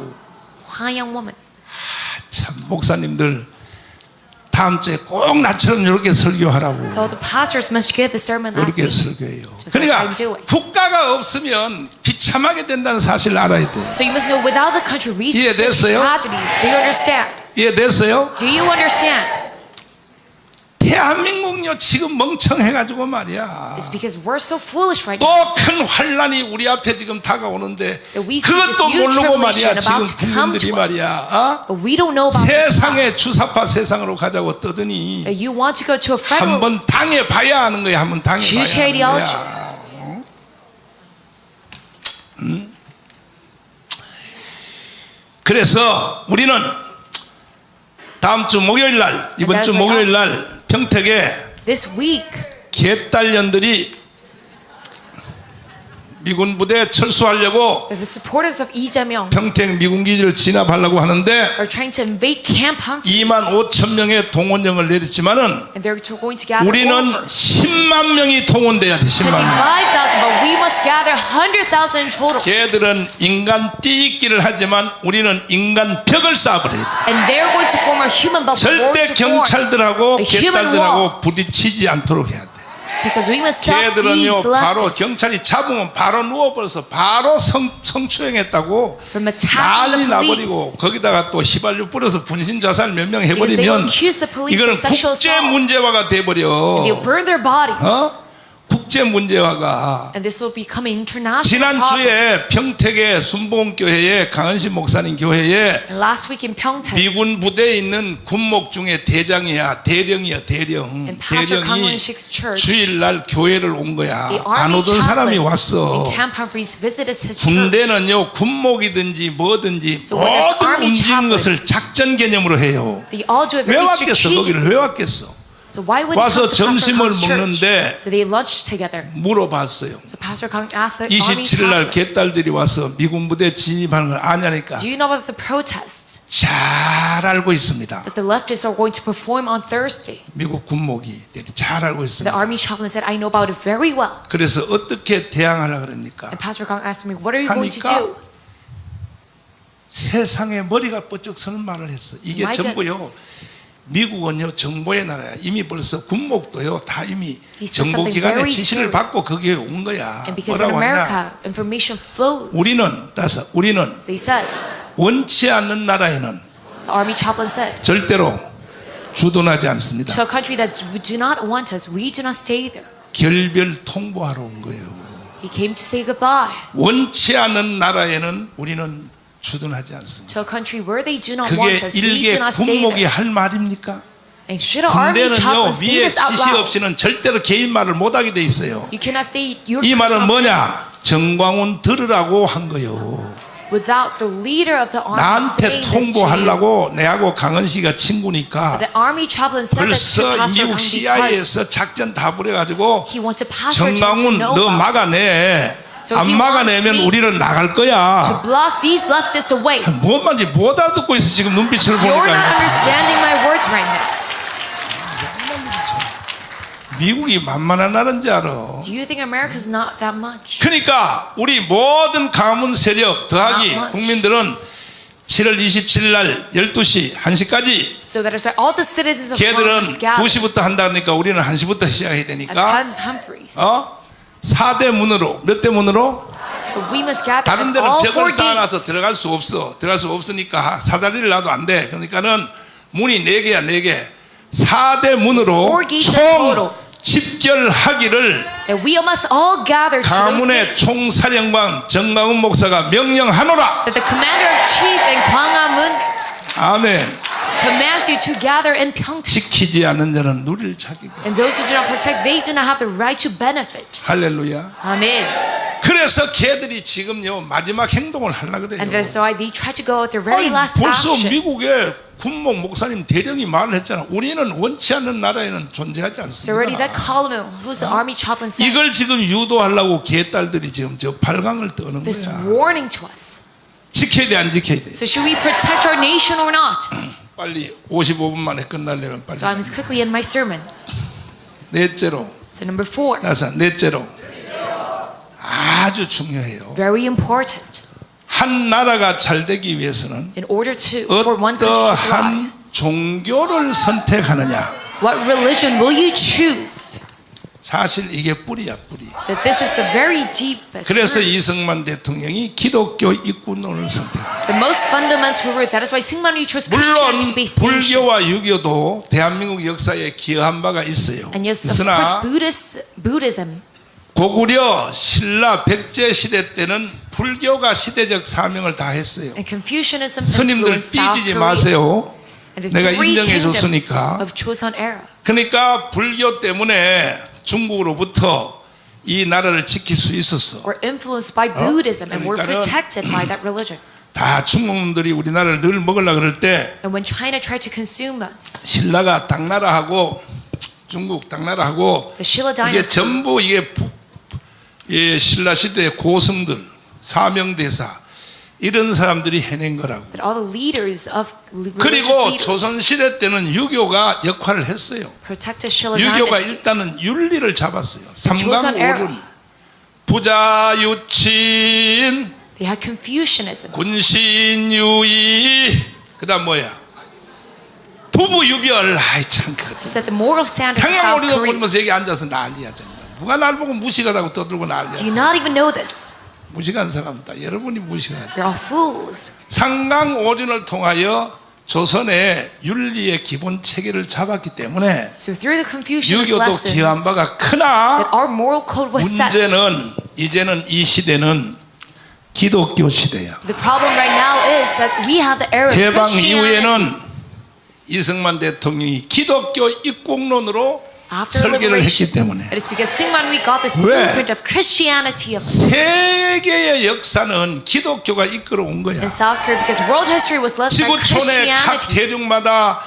Hwayang woman. 참 목사님들 다음 주에 꼭 나처럼 이렇게 설교하라고. So the pastors must give the sermon last 이렇게 week. 설교해요. Just like 그러니까 I'm doing. 국가가 없으면 비참하게 된다는 사실을 알아야 돼. So you must know without the country we see such 이해됐어요? tragedies. Do you understand? 이해됐어요? Do you understand? 대한민국요 지금 멍청해가지고 말이야. It's because we're so foolish right 또 now. 큰 환란이 우리 앞에 지금 다가오는데 That we see this 그것도 new 모르고 말이야 tribulation 지금 about to come 국민들이 to us. 말이야. 어? But we don't know about this 세상의 fact. 주사파 세상으로 가자고 떠드니 That you want to go to a federal 한번 당해봐야 하는 거야. 한번 당해봐야 Jewish 하는 ideology. 거야. 그래서 우리는 다음 주 목요일 날 이번 주 that's 목요일 why 날 평택에 this week. 개딸년들이 미군 부대에 철수하려고 The supporters of Lee Jae-myung 평택 미군 기지를 진압하려고 하는데 are trying to invade Camp Humphreys. 2만 5천 명의 동원령을 내렸지만은 And they're going to gather 우리는 over 10만 명이 동원돼야 돼. 10만 명. 25,000, but we must gather 100,000 in total. 걔들은 인간 띠익기를 하지만 우리는 인간 벽을 쌓아버려야 돼. And they're going to form a human bubble war 절대 to form. 경찰들하고 A human 개딸들하고 부딪히지 않도록 해야 돼. Because we must stop these 걔들은요 바로 leftists 경찰이 잡으면 바로 누워버려서 바로 성추행했다고 from attacking 난리 the 나버리고 police. 거기다가 또 휘발유 뿌려서 분신 자살 몇 명 Because they will 해버리면 accuse the police 이거는 of sexual 국제 assault. 문제화가 돼버려. They'll burn their bodies. 국제 문제화가. And this will become an international problem. 지난주에 평택의 순복음교회에 강은신 목사님 교회에 And last week in Pyeongtaek, 미군 부대에 있는 군목 중에 대장이야. 대령이야. 대령. And Pastor Kang 대령이 Won-sik's church, 주일날 교회를 온 거야. the 안 army 오던 사람이 chaplain 왔어. in Camp Humphreys visited his church. 군대는요 군목이든지 뭐든지 So when there's 모든 army 움직이는 chaplain, 것을 작전 개념으로 해요. They all do it 왜 very 왔겠어? strategically. 거기를 왜 왔겠어? So why would he 와서 come to Pastor 점심을 Kang's church? 먹는데 So they had lunch together. 물어봤어요. So Pastor Kang asked the army 27일 날 chaplain, 개딸들이 와서 미군 부대 진입하는 걸 아냐니까 do you know about the protest 잘 알고 있습니다. that the leftists are going to perform on Thursday? 미국 군목이 잘 알고 The 있습니다. army chaplain said, I know about it very well. 그래서 어떻게 대항하려고 그럽니까? And Pastor Kang asked me, what are you going to do? 세상에 머리가 뻗쩍 서는 말을 했어. 이게 My 전부요. goodness. 미국은요 정보의 나라야. 이미 벌써 군목도요 다 이미 He said something 정보기관의 very 지시를 scary. 받고 거기에 온 거야. And because in 뭐라고 하냐? America, information flows. 우리는 They said, 원치 않는 나라에는 the army chaplain said, 절대로 주둔하지 않습니다. to a country that do not want us, we do not stay there. 결별 통보하러 온 거예요. He came to say goodbye. 원치 않은 나라에는 우리는 주둔하지 않습니다. To a country where they do not 그게 want us, we do 일개 not stay 군목이 there. 할 말입니까? And should an army 군대는요 chaplain say 위에 this out 지시 loud? 없이는 절대로 개인 말을 못하게 돼 있어요. You cannot say your 이 말은 personal 뭐냐? opinions 정광훈 들으라고 한 거요. without the leader of the army 나한테 saying this to you. 통보하려고 내하고 강은 씨가 친구니까 The army chaplain said that to 벌써 Pastor 미국 Kang because CIA에서 작전 다 부려가지고 he wanted Pastor Kang to 정광훈 know 너 about this. 막아내. So 안 he 막아내면 wants me 우리는 나갈 to 거야. block these leftists away. 뭔 말인지 못 알아듣고 있어 지금 눈빛을 You're not 보니까. understanding my words right now. 미국이 만만한 나라인지 알아. Do you think America's not that much? 그러니까 우리 모든 가문 세력 더하기 Not much. 국민들은 7월 27일 날 12시 1시까지 So that is why all the citizens of 걔들은 Congress gather 2시부터 한다 그러니까 우리는 1시부터 시작해야 at 되니까 Humphreys. 4대 문으로 몇 대 문으로 So we must gather 다른 at 데는 all 벽을 four 쌓아놔서 gates. 들어갈 수 없어. 들어갈 수 없으니까 사다리를 놔도 안 돼. 그러니까는 문이 4개야 4개. 4대 문으로 Four gates in 총 total. 집결하기를 And we must all gather to those 가문의 gates. 총사령관 정광훈 목사가 명령하노라. That the commander of chief in Gwangamun 아멘. commands you to gather in Pyeongtaek. 지키지 않는 자는 누릴 자기가. And those who do not protect, they do not have the right to benefit. 할렐루야. Amen. 그래서 걔들이 지금요 마지막 행동을 하려고 그래요. And that's why they try to go with their very 아니, last 벌써 action. 미국의 군목 목사님 대령이 말을 했잖아. 우리는 원치 않는 나라에는 존재하지 So already that 않습니다. colonel, who's the army chaplain, says 이걸 지금 유도하려고 개딸들이 지금 저 발광을 떠는 this 거야. warning to us. 지켜야 돼 안 지켜야 돼? So should we protect our nation or not? 빨리 55분 만에 끝나려면 빨리. So I must quickly end my sermon. 넷째로 So number 4, 넷째로 아주 중요해요. very important. 한 나라가 잘 되기 위해서는 In order to, for one country to thrive, 어떠한 종교를 선택하느냐. what religion will you choose? 사실 이게 뿌리야 뿌리. That this is the very deepest 그래서 root, 이승만 대통령이 기독교 입군론을 선택. the most fundamental root. That is why Syngman Rhee chose Christianity 물론 based nation. 불교와 유교도 대한민국 역사에 기여한 바가 있어요. And yes, of course, 그러나 Buddhism. 고구려 신라 백제 시대 때는 불교가 시대적 사명을 다했어요. And Confucianism 스님들 influenced South 삐지지 Korea 마세요. and the 내가 three 인정해 kingdoms 줬으니까. of Joseon era. 그러니까 불교 때문에 중국으로부터 이 나라를 지킬 수 있었어. Were influenced by Buddhism and were 그러니까는 protected by that religion. 다 중국놈들이 우리나라를 늘 먹으려고 그럴 때 And when China tried to consume us, 신라가 당나라하고 중국 당나라하고 the Shilla 이게 dynasty, 전부 이게 예, 신라 시대의 고승들 사명대사 이런 사람들이 해낸 거라고. that all the leaders of religious 그리고 leaders 조선 시대 때는 유교가 역할을 했어요. protected Shilla 유교가 dynasty. 일단은 윤리를 잡았어요. 조선 era. 삼강오륜, 부자유친, They had Confucianism, 군신유의, 그다음 뭐야? 부부유별. 아이 참 그. to set the moral standards of South 상강오리도 Korea. 보면서 여기 앉아서 난리야 정말. 누가 날 보고 무식하다고 떠들고 Do you 난리야. not even know this? 무식한 사람 다 여러분이 무식하다. You're all fools. 상강오륜을 통하여 조선의 윤리의 기본 체계를 잡았기 때문에 So through the Confucianist 유교도 lessons, 기여한 that 바가 크나 our moral code was set. 문제는 이제는 이 시대는 기독교 시대야. The problem right now is that we have the era of 해방 Christianity. 이후에는 이승만 대통령이 기독교 입국론으로 After 설계를 했기 liberation, 때문에 it is because Syngman Rhee got this 왜? blueprint of Christianity of 세계의 역사는 기독교가 이끌어온 거야. in South Korea because world history was led by 지구촌의 각 Christianity. 대륙마다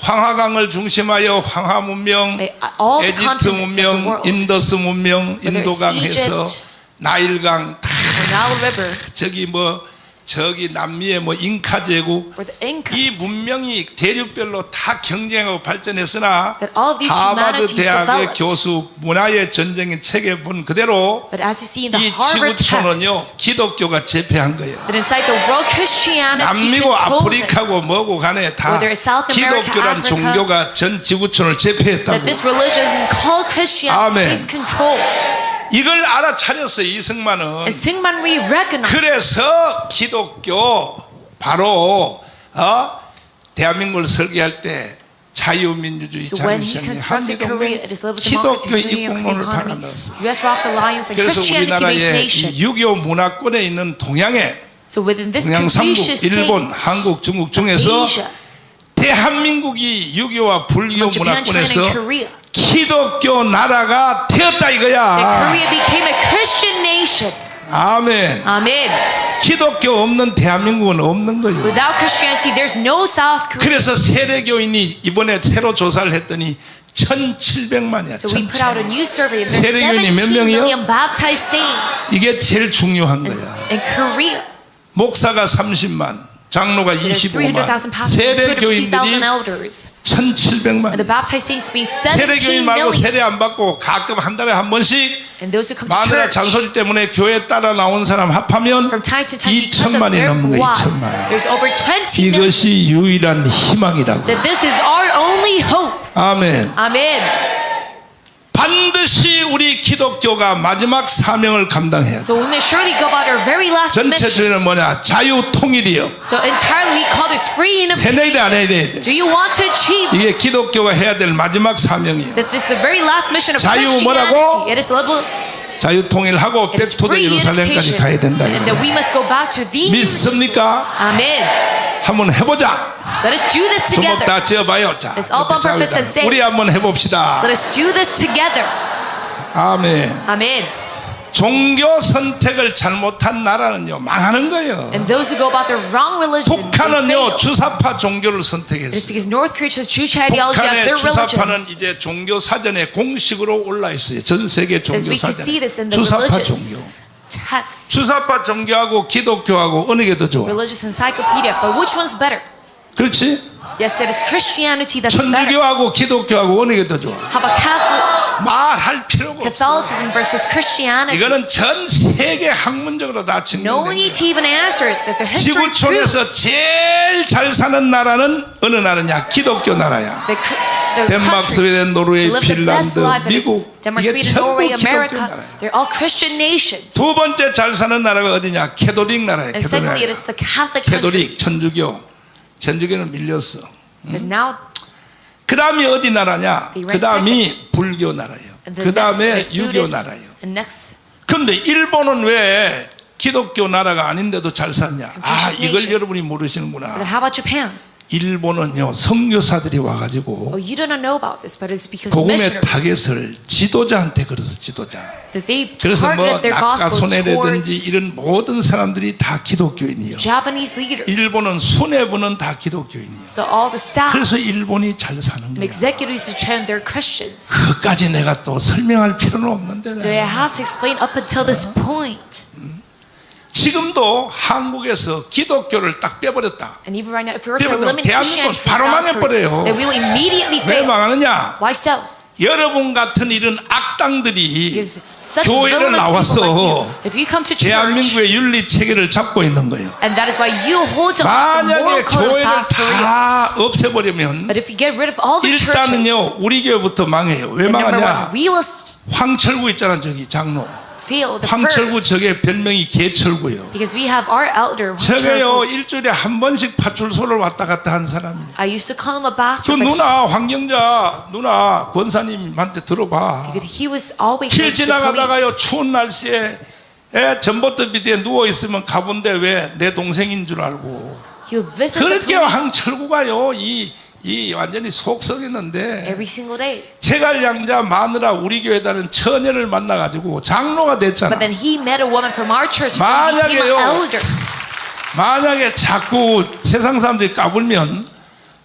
황하강을 중심하여 황하 문명, May all the 에집트 continents of the 문명, world, 인더스 문명, whether it's 인도강에서 Egypt, 나일강 다 or Nile River, 저기 저기 남미의 잉카 제국 or the 이 Incas, 문명이 대륙별로 다 경쟁하고 발전했으나 that all of these 하버드 humanities 대학의 developed. 교수 문화의 전쟁의 책에 본 그대로 But as you see in the 이 Harvard 지구촌은요 text, 기독교가 제패한 거예요. that inside the world Christianity 남미고 controls it. 아프리카고 뭐고 간에 다 Whether it's South America, 기독교란 Africa, 종교가 전 지구촌을 That 제패했다고. this religion called Christianity 아멘. takes control. 이걸 알아차렸어요 이승만은. And Syngman we recognize. 그래서 기독교 바로 대한민국을 설계할 때 자유민주주의 So when he 자유시장의 constructed Korea, 한미동맹 it is led with democracy, 기독교 unity, 입국론을 economy, 박아넣었어요. U.S. Rock Alliance, and 그래서 Christianity-based 우리나라의 nation. 이 유교 문화권에 있는 동양에 So within this 동양 Confucius 3국 일본, state, 한국, 중국 중에서 Asia, 대한민국이 유교와 불교 among Japan, China, 문화권에서 and Korea, 기독교 나라가 되었다 that 이거야. Korea became a Christian nation. 아멘. Amen. 기독교 없는 대한민국은 없는 거예요. Without Christianity, there's no South Korea. 그래서 세례교인이 이번에 새로 조사를 했더니 1,700만이야. So we put out a new survey, and there's 세례교인이 몇 17 명이요? million baptized saints 이게 제일 중요한 in 거야. Korea. 목사가 30만, 장로가 So there's 25만, 300,000 pastors, 250,000 세례교인들이 elders, 1,700만. and the baptized saints being 세례교인 17 말고 million. 세례 안 받고 가끔 한 달에 한 번씩 And those who come to 마누라 church 잔소리 때문에 교회 따라 나온 사람 합하면 from time to time because of 2천만이 their 넘는 거예요. wives, 2천만. there's over 20 million. 이것이 유일한 희망이라고. That this is our only hope. 아멘. Amen. 반드시 우리 기독교가 마지막 사명을 감당해야 돼. So we may surely go about our very last mission. 전체주의는 뭐냐? 자유 통일이요. So entirely we call this free 해내야 돼, 안 해야 돼? Do you want to achieve 이게 this? 기독교가 해야 될 마지막 사명이에요. That this is the very last mission of 자유 Christianity. 뭐라고? It is level. 자유 통일하고 It is 백투더 free 예루살렘까지 unification. 가야 된다. And that we must go back to the new 믿습니까? Jerusalem. Amen. 한번 해보자. Let us do this 주먹 together. 다 쥐어봐요. 자, Let's all bump our fists and say, 우리 한번 해봅시다. let us do this together. 아멘. Amen. 종교 선택을 잘못한 나라는요 망하는 거예요. And those who go about their wrong religion, they 북한은요 fail. 주사파 종교를 It is 선택했어요. because North Korea chose Jewish ideology as 북한의 their religion. 주사파는 이제 종교 사전에 공식으로 올라 있어요. 전 세계 종교 As we can see this 사전에 in the 주사파 종교. religious text, 주사파 종교하고 기독교하고 어느 게 더 좋아? religious encyclopedia. But which one's better? 그렇지? Yes, it is Christianity that's better. 천주교하고 기독교하고 어느 게 더 좋아? How about Catholic, 말할 필요가 없어. Catholicism versus Christianity? 이거는 전 세계 학문적으로 다 No 증명된 one need 거야. to even answer it. That the history 지구촌에서 proves 제일 잘 사는 나라는 어느 나라냐? 기독교 나라야. the 덴마크, countries 스웨덴, 노르웨이, to live the best 핀란드, life. It is 미국 Denmark, 이게 Sweden, 전부 Norway, 기독교 America. 나라야. They're all Christian nations. 두 번째 잘 사는 나라가 어디냐? 캐톨릭 나라야. And secondly, 캐톨릭. it is the Catholic 캐톨릭, countries. 천주교. 천주교는 밀렸어. But now, 그 다음이 어디 나라냐? They 그 rank 다음이 불교 나라예요. and the 그 next 다음에 is 유교 Buddhist. 나라예요. And next, 그런데 일본은 왜 기독교 나라가 아닌데도 잘 사냐? 아, Confucius 이걸 nation. 여러분이 then 모르시는구나. how about Japan? 일본은요 선교사들이 와가지고 Oh, you do not know about this, but it's because 복음의 missionaries 타겟을 지도자한테 걸어서 지도자. that they 그래서 뭐 targeted their gospel 낙가소네라든지 towards 이런 모든 사람들이 다 기독교인이요. Japanese leaders. 일본은 수뇌부는 다 기독교인이요. So all the staff 그래서 일본이 잘 사는 and 거야. executives of Japan, they're Christians. 그것까지 내가 또 설명할 필요는 없는데 Do I have to explain up until this point? 지금도 한국에서 기독교를 딱 빼버렸다. And even right now, if we were to 여러분, eliminate 대한민국은 Christianity from 바로 South 망해버려요. Korea, then we will immediately 왜 fail. 망하느냐? Why so? 여러분 같은 이런 악당들이 Because such 교회를 villainous people like 나와서 you, if you come to church, 대한민국의 윤리 체계를 잡고 있는 거예요. and that is why you hold on to the 만약에 moral code of 교회를 South Korea. 다 없애버리면 But if you get rid of all the churches, 일단은요 우리 교회부터 망해요. 왜 then number 망하냐? one, we will 황철구 있잖아 저기 장로. fail the 황철구 first. 저게 별명이 개철구요. Because we have our elder. 저게요 일주일에 한 번씩 파출소를 왔다 갔다 한 사람이에요. I used to call him a 그 bastard, but 누나 황경자 누나 권사님한테 들어봐. he was always 길 against the police. 지나가다가요 추운 날씨에 전봇대 밑에 누워 있으면 가본데 왜 내 동생인 줄 알고 He would visit the 그렇게 police 황철구가요 이 완전히 속 썩였는데 every single day. 제갈량자 마누라 우리 교회다는 처녀를 만나가지고 장로가 됐잖아. But then he met a woman from our church, so he became 만약에요. an elder. 만약에 자꾸 세상 사람들이 까불면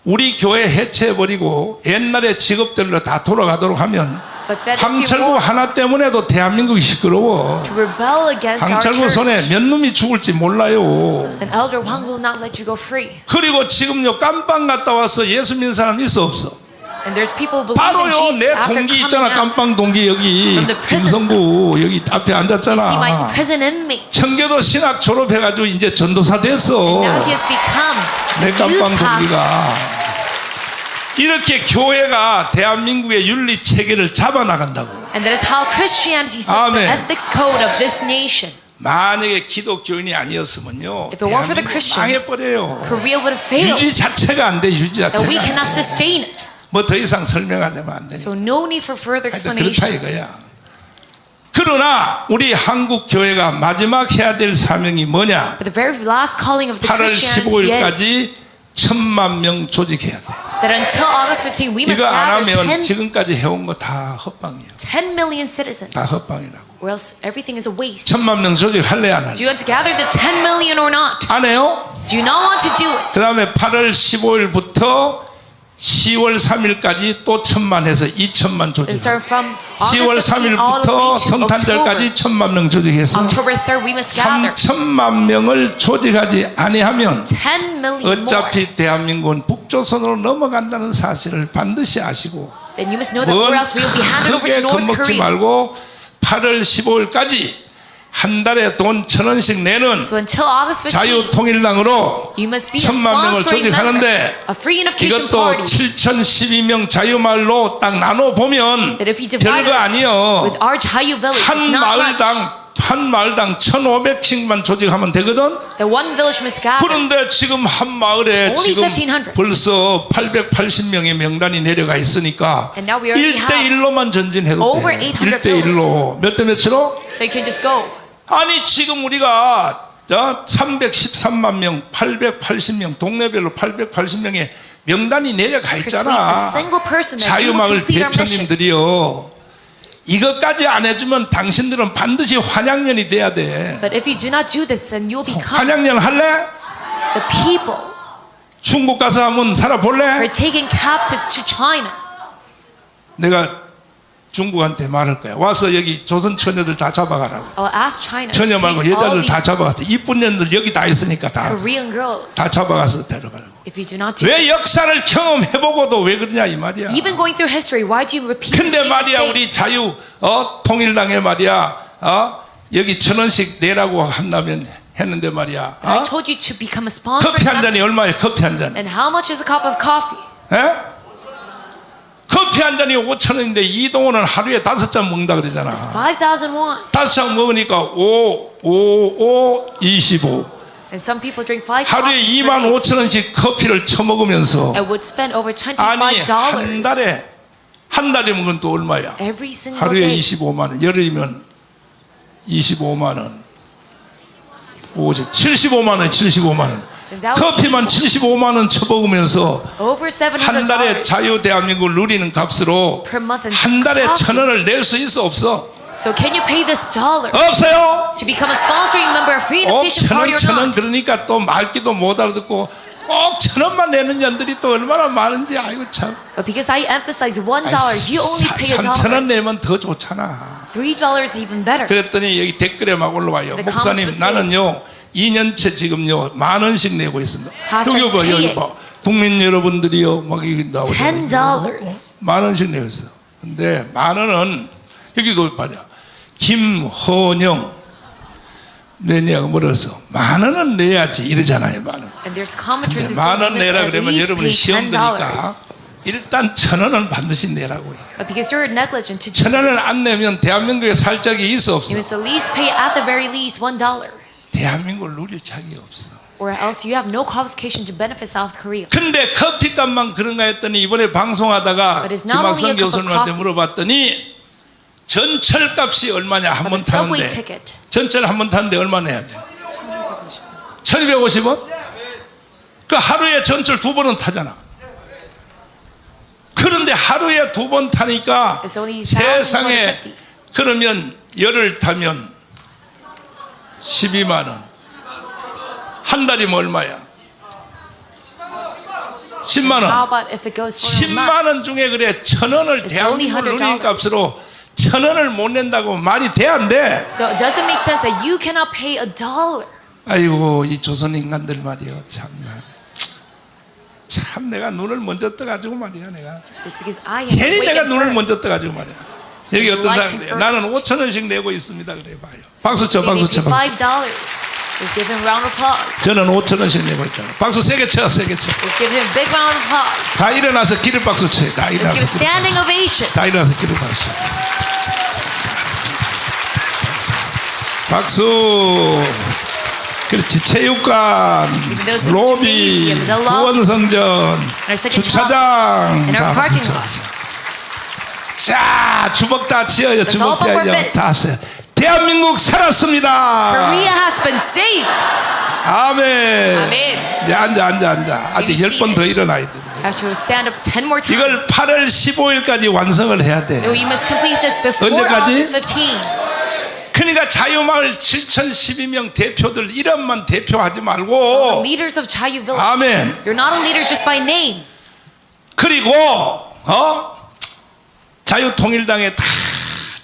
우리 교회 해체해버리고 옛날의 직업들로 다 돌아가도록 하면 But that if you 황철구 want 하나 때문에도 대한민국이 시끄러워. to rebel against our 황철구 church, 손에 몇 놈이 죽을지 몰라요. then Elder Wang will not let you go free. 그리고 지금요 깜빵 갔다 와서 예수 믿는 사람 있어 없어? And there's people who believe in 바로요 Jesus 내 after 동기 coming 있잖아. out. 깜빵 동기 여기 From the prison 김성구 여기 앞에 You see my 앉았잖아. prison inmate. 청교도 신학 졸업해가지고 이제 전도사 됐어. Now he has become 내 a 깜빵 youth pastor. 동기가. 이렇게 교회가 대한민국의 윤리 체계를 잡아나간다고. And that is how Christianity sets the 아멘. ethics code of this nation. 만약에 기독교인이 아니었으면요 If it weren't for the 대한민국 Christians, 망해버려요. Korea would have failed. 유지 자체가 안 돼. 유지 That we 자체가. cannot sustain it. 뭐 더 이상 설명 안 하면 안 돼. So no need for further 하여튼 그렇다 explanation. 이거야. 그러나 우리 한국 교회가 마지막 해야 될 사명이 뭐냐? But the very last calling of the 8월 Christianity is 15일까지 1000만 명 조직해야 돼. that until August 15, we must 이거 안 gather 하면 10 지금까지 해온 거 다 헛방이에요. million citizens, 다 헛방이라고. or else everything is a waste. 1000만 명 조직할래 안 할래? Do you want to gather the 10 million or not? 안 해요? Do you not want to do it? 그 다음에 8월 15일부터 10월 3일까지 또 1000만 해서 2000만 조직. And start from 10월 August 15 all 3일부터 the way to 성탄절까지 October. 1000만 명 조직해서 October 3rd, we must gather 3천만 명을 조직하지 아니하면 10 million more. 어차피 대한민국은 북조선으로 넘어간다는 사실을 반드시 아시고 Then you must know that, 뭔 or else we will be handed over to 크게 North 겁먹지 Korea. 말고 8월 15일까지 한 달에 돈 1,000원씩 내는 So until August 15, 자유통일당으로 you must be a 1000만 명을 sponsoring member, 조직하는데 a free unification 이것도 party. 7,012명 자유마을로 딱 나눠 보면 That if you divide 별거 it 아니요. with our Jayu village, it's 한 not much. 마을당 1,500씩만 조직하면 되거든. The one village must gather. 그런데 지금 한 마을에 Only 지금 1,500. 벌써 880명의 명단이 내려가 있으니까 And now we already 1대1로만 전진해도 over 돼. 800 1대1로 몇 대 몇으로? So you can just go. 아니 지금 우리가 313만 명, 880명, 동네별로 880명의 명단이 내려가 Persuade 있잖아. a single person that you will 자유마을 complete our mission. 대표님들이요. 이것까지 안 해주면 당신들은 반드시 환양년이 돼야 돼. But if you do not do this, then you will become 환양년 할래? the people 중국 가서 한번 who 살아볼래? are taken captives to China. 내가 중국한테 말할 거야. 와서 여기 조선 처녀들 다 잡아가라고. I'll ask China to 처녀 말고 take all 여자들 다 these 잡아가서 이쁜 년들 여기 다 있으니까 다 Korean girls. 잡아가서 데려가라고. If you do not do 왜 this, 역사를 경험해보고도 왜 그러냐 이 말이야. even going through history, why do you repeat the 근데 same 말이야 우리 mistakes? 자유 통일당에 말이야 여기 1,000원씩 내라고 한다면 했는데 말이야 I told you to become a sponsor. 커피 한 잔이 얼마예요? 커피 한 잔. And how much is a cup of coffee? 에? 커피 한 잔이 5,000원인데 이동호는 하루에 5잔 먹는다 그러잖아. It's 5,000 won. 5잔 먹으니까 25. And some people drink 5 하루에 coffees per day 25,000원씩 커피를 처먹으면서 and would spend over 아니 $25 한 달이면 그건 또 얼마야? every single 하루에 day. 25만 원, 열흘이면 25만 원, 75만 원, 75만 원. And that would 커피만 equal 75만 원 처먹으면서 over 한 달에 $700 자유 대한민국을 누리는 값으로 per month and 한 달에 coffee. 1,000원을 낼 수 있어 없어? So can you pay this dollar 없어요. to become a sponsoring member of Free 꼭 Unification Party or 1,000원 not? 그러니까 또 말기도 못 알아듣고 꼭 1,000원만 내는 년들이 또 얼마나 많은지 아이고 참. But because I emphasize $1, you only pay $1. 3,000원 내면 더 좋잖아. $3 is even better. 그랬더니 여기 댓글에 막 올라와요. The 목사님 comments would say, 나는요 2년째 지금요 10,000원씩 내고 있습니다. Pastor, 여기 봐 pay 여기 it. 봐 국민 여러분들이요 막 여기 나오죠. $10. 10,000원씩 내고 있어. 근데 10,000원은 여기도 봐요. 김헌영 내냐고 물어서 10,000원은 내야지 이러잖아요. 10,000원. And there's commenters who say 10,000원 you must 내라 at 그러면 least 여러분이 pay 시험 드니까 $10. 일단 1,000원은 반드시 내라고 해요. But because you're negligent to do 1,000원을 this, 안 내면 대한민국에 살 적이 있어 없어? you must at least pay at the very least $1. 대한민국을 누릴 적이 없어. Or else you have no qualification to benefit South Korea. 근데 커피값만 그런가 했더니 이번에 방송하다가 But it's not only 김학성 a cup of 교수님한테 coffee. 물어봤더니 전철값이 얼마냐 한 But 번 the subway 타는데 ticket, 전철 한 번 타는데 얼마 내야 돼? 1,250원? 그 하루에 전철 2번은 타잖아. 그런데 하루에 2번 타니까 It's only 세상에 1,250. 그러면 열흘 타면 12만 원. 한 달이면 얼마야? 10만 How 원. about if it goes for a month? 10만 원 중에 그래 1,000원을 It's only 대한민국 $100. 누리는 값으로 1,000원을 못 낸다고 말이 돼 안 돼? So it doesn't make sense that you cannot pay $1. 아이고 이 조선 인간들 말이요 참나. 참 내가 눈을 먼저 떠가지고 말이야 내가. It's because I am 괜히 내가 awakened 눈을 first. 먼저 떠가지고 말이야. 여기 어떤 사람 그래요. 나는 5,000원씩 내고 있습니다 그래 봐요. 박수 쳐 They 박수 gave 쳐. you 박수. $5. Let's give him a round of applause. 저는 5,000원씩 내고 있잖아. 박수 세게 쳐 세게 쳐. Let's give him a big round of applause. 다 일어나서 기립 박수 쳐. 다 Let's 일어나서. give a standing ovation. 다 일어나서 기립 박수. 박수. 그렇지 체육관, those 로비, gymnasium, the lobby, 구원성전, our second 주차장 and our 다 parking 붙여. lot. 자 주먹 다 치어요. Let's 주먹 all pump our 치어요. fists. 다 하세요. 대한민국 살았습니다. Korea has been saved. 아멘. 아멘. 이제 앉아. 아직 Maybe 10번 더 일어나야 돼. I have to stand up 10 more times. 이걸 8월 15일까지 완성을 해야 돼. No, you must complete this before 언제까지? August 15. 그러니까 자유마을 7,012명 대표들 이름만 대표하지 The 말고 leaders of Chayu Village. 아멘. You're not a leader just by name. 그리고 자유통일당에 다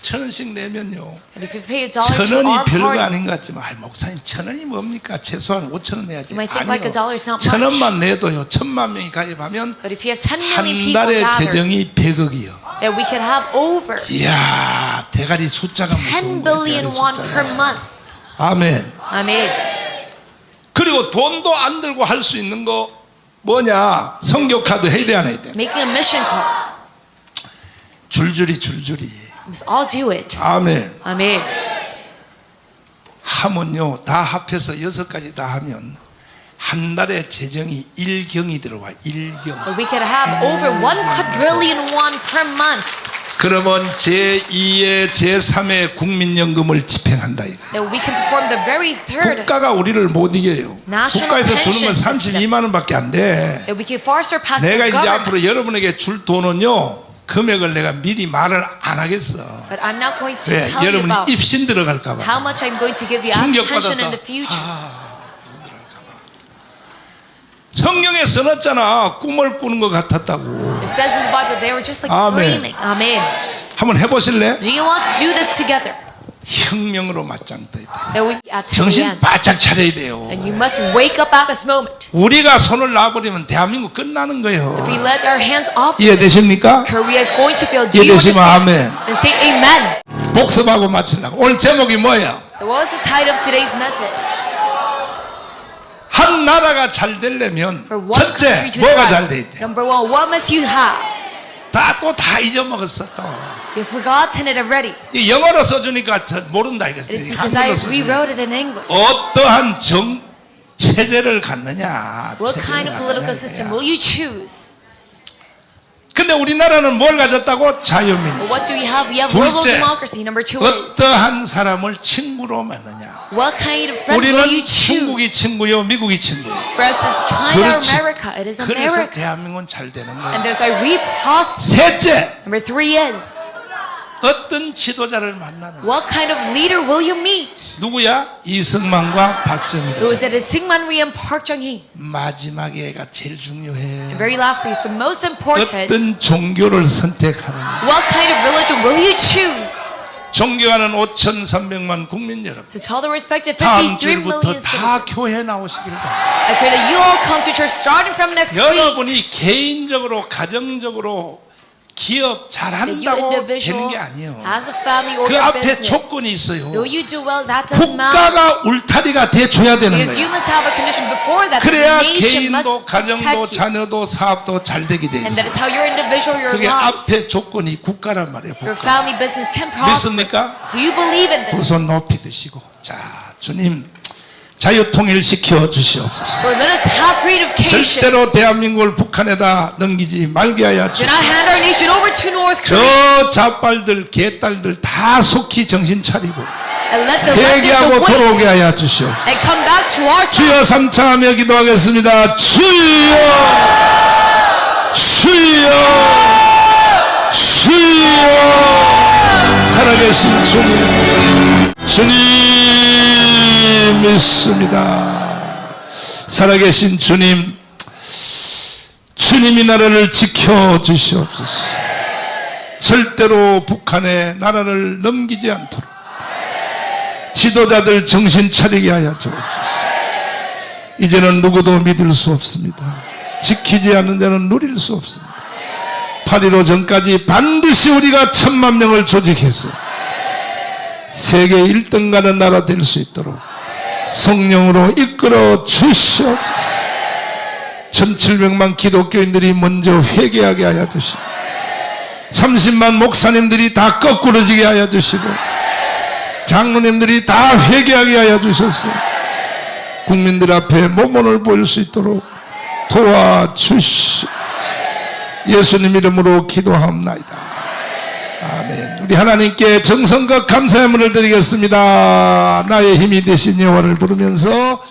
1,000원씩 내면요. And if you pay $1 to 1,000원이 our 별거 party, 아닌 것 같지만 목사님 1,000원이 뭡니까? 최소한 5,000원 내야지. You might think like 아니요. $1 is not 1,000원만 내도요. 1,000만 명이 가입하면 but if you have 10 million 한 people 달에 gathered, 재정이 100억이요. then we could have over 이야 대가리 숫자가 10 무서운 거예요. billion 대가리 won 숫자가. per month. 아멘. Amen. 그리고 돈도 안 들고 할 수 있는 거 뭐냐? 성교 카드 해야 돼 안 해야 돼? Making a mission card. 줄줄이. We must all do it. 아멘. Amen. 하면요 다 합해서 6가지 다 하면 한 달에 재정이 1경이 들어와 1경. But we could have over 1 quadrillion won per month. 그러면 제2의 제3의 국민연금을 집행한다 이거. That we can perform the very third. 국가가 우리를 못 이겨요. National 국가에서 주는 건 pension system. 32만 원밖에 안 돼. That we can far surpass 내가 the 이제 government. 앞으로 여러분에게 줄 돈은요 금액을 내가 미리 말을 안 하겠어. But I'm not going to 왜? tell you 여러분이 about 입신 들어갈까 봐. how much I'm going to give you as pension in the future. 성경에 써놨잖아. 꿈을 꾸는 것 같았다고. It says in the Bible they were just like Amen. dreaming. Amen. 한번 해보실래? Do you want to do this together? 혁명으로 맞짱 떠야 돼. That we at 10 정신 a.m. 바짝 차려야 돼요. And you must wake up at this moment. 우리가 손을 놔버리면 대한민국 끝나는 If 거예요. we let our hands off this, 이해되십니까? Korea is going to fail. Do you 이해되시면 understand? 아멘. And say amen. 복습하고 마치려고. 오늘 제목이 뭐예요? So what was the title of today's message? 한 나라가 잘 되려면 For one 첫째 country to 뭐가 잘 돼 thrive. 있대? Number one, what must you have? 다 잊어먹었어 또. You've forgotten it already. 이 영어로 써주니까 더 모른다 이거. It is because I 한글로 써주니까. rewrote it in English. 어떠한 정 체제를 갖느냐? What 체제를 kind of political 갖느냐, system 이거야. will you choose? 근데 우리나라는 뭘 가졌다고? 자유민주. Well, what do we have? We have global 둘째, democracy. Number two is 어떠한 사람을 친구로 만느냐? what kind of friend will you 우리는 중국이 choose? 친구요, 미국이 친구요. For us, it's China or 그렇지. America. It is 그래서 America. 대한민국은 잘 되는 And 거야. there's why we prosper. 셋째, Number three is 어떤 지도자를 만나는? what kind of leader will you meet? 누구야? 이승만과 박정희. It was at Syngman Rhee and Park Chung-hee. 마지막에가 제일 중요해. And very lastly, it's the most important. 어떤 종교를 선택하느냐? What kind of religion will you choose? 존경하는 5,300만 국민 여러분. So tell the respective 다음 53 주부터 million 다 citizens. 교회 나오시길 바랍니다. I pray that you all come to church starting from next week. 여러분이 개인적으로 가정적으로 기업 That you 잘한다고 되는 individual 게 아니에요. has a family or 그 your 앞에 business. 조건이 있어요. Though you do well, that doesn't matter. 국가가 울타리가 돼줘야 되는 Because you 거예요. must have a condition before that. 그래야 The nation must 개인도 가정도 protect you. 자녀도 사업도 잘 되게 돼 And that 있어요. is how your individual, your 그게 life, 앞에 조건이 국가란 말이에요. your 국가. family business can prosper. 믿습니까? Do you believe in 두 this? 손 높이 드시고 자 주님 자유통일 시켜 주시옵소서. Lord, let us have freedification. 절대로 대한민국을 북한에다 넘기지 말게 하여 Do 주시옵소서. not hand our nation over to North Korea. 저 자빨들 개딸들 다 속히 정신 차리고 And let the leftists 회개하고 awake 돌아오게 하여 주시옵소서. and come back to our side. 주여 삼창하며 기도하겠습니다. 주여 주여 주여 살아계신 주님 믿습니다. 살아계신 주님 주님이 나라를 지켜주시옵소서. 절대로 북한의 나라를 넘기지 않도록 지도자들 정신 차리게 하여 주옵소서. 이제는 누구도 믿을 수 없습니다. 지키지 않는 자는 누릴 수 없습니다. 8.15 전까지 반드시 우리가 1000만 명을 조직해서 세계 1등 가는 나라 될 수 있도록 성령으로 이끌어 주시옵소서. 1700만 기독교인들이 먼저 회개하게 하여 주시고 30만 목사님들이 다 거꾸러지게 하여 주시고 장로님들이 다 회개하게 하여 주셔서 국민들 앞에 모범을 보일 수 있도록 도와주시옵소서. 예수님 이름으로 기도하옵나이다. 아멘. 우리 하나님께 정성과 감사의 문을 드리겠습니다. 나의 힘이 되신 여호와를 부르면서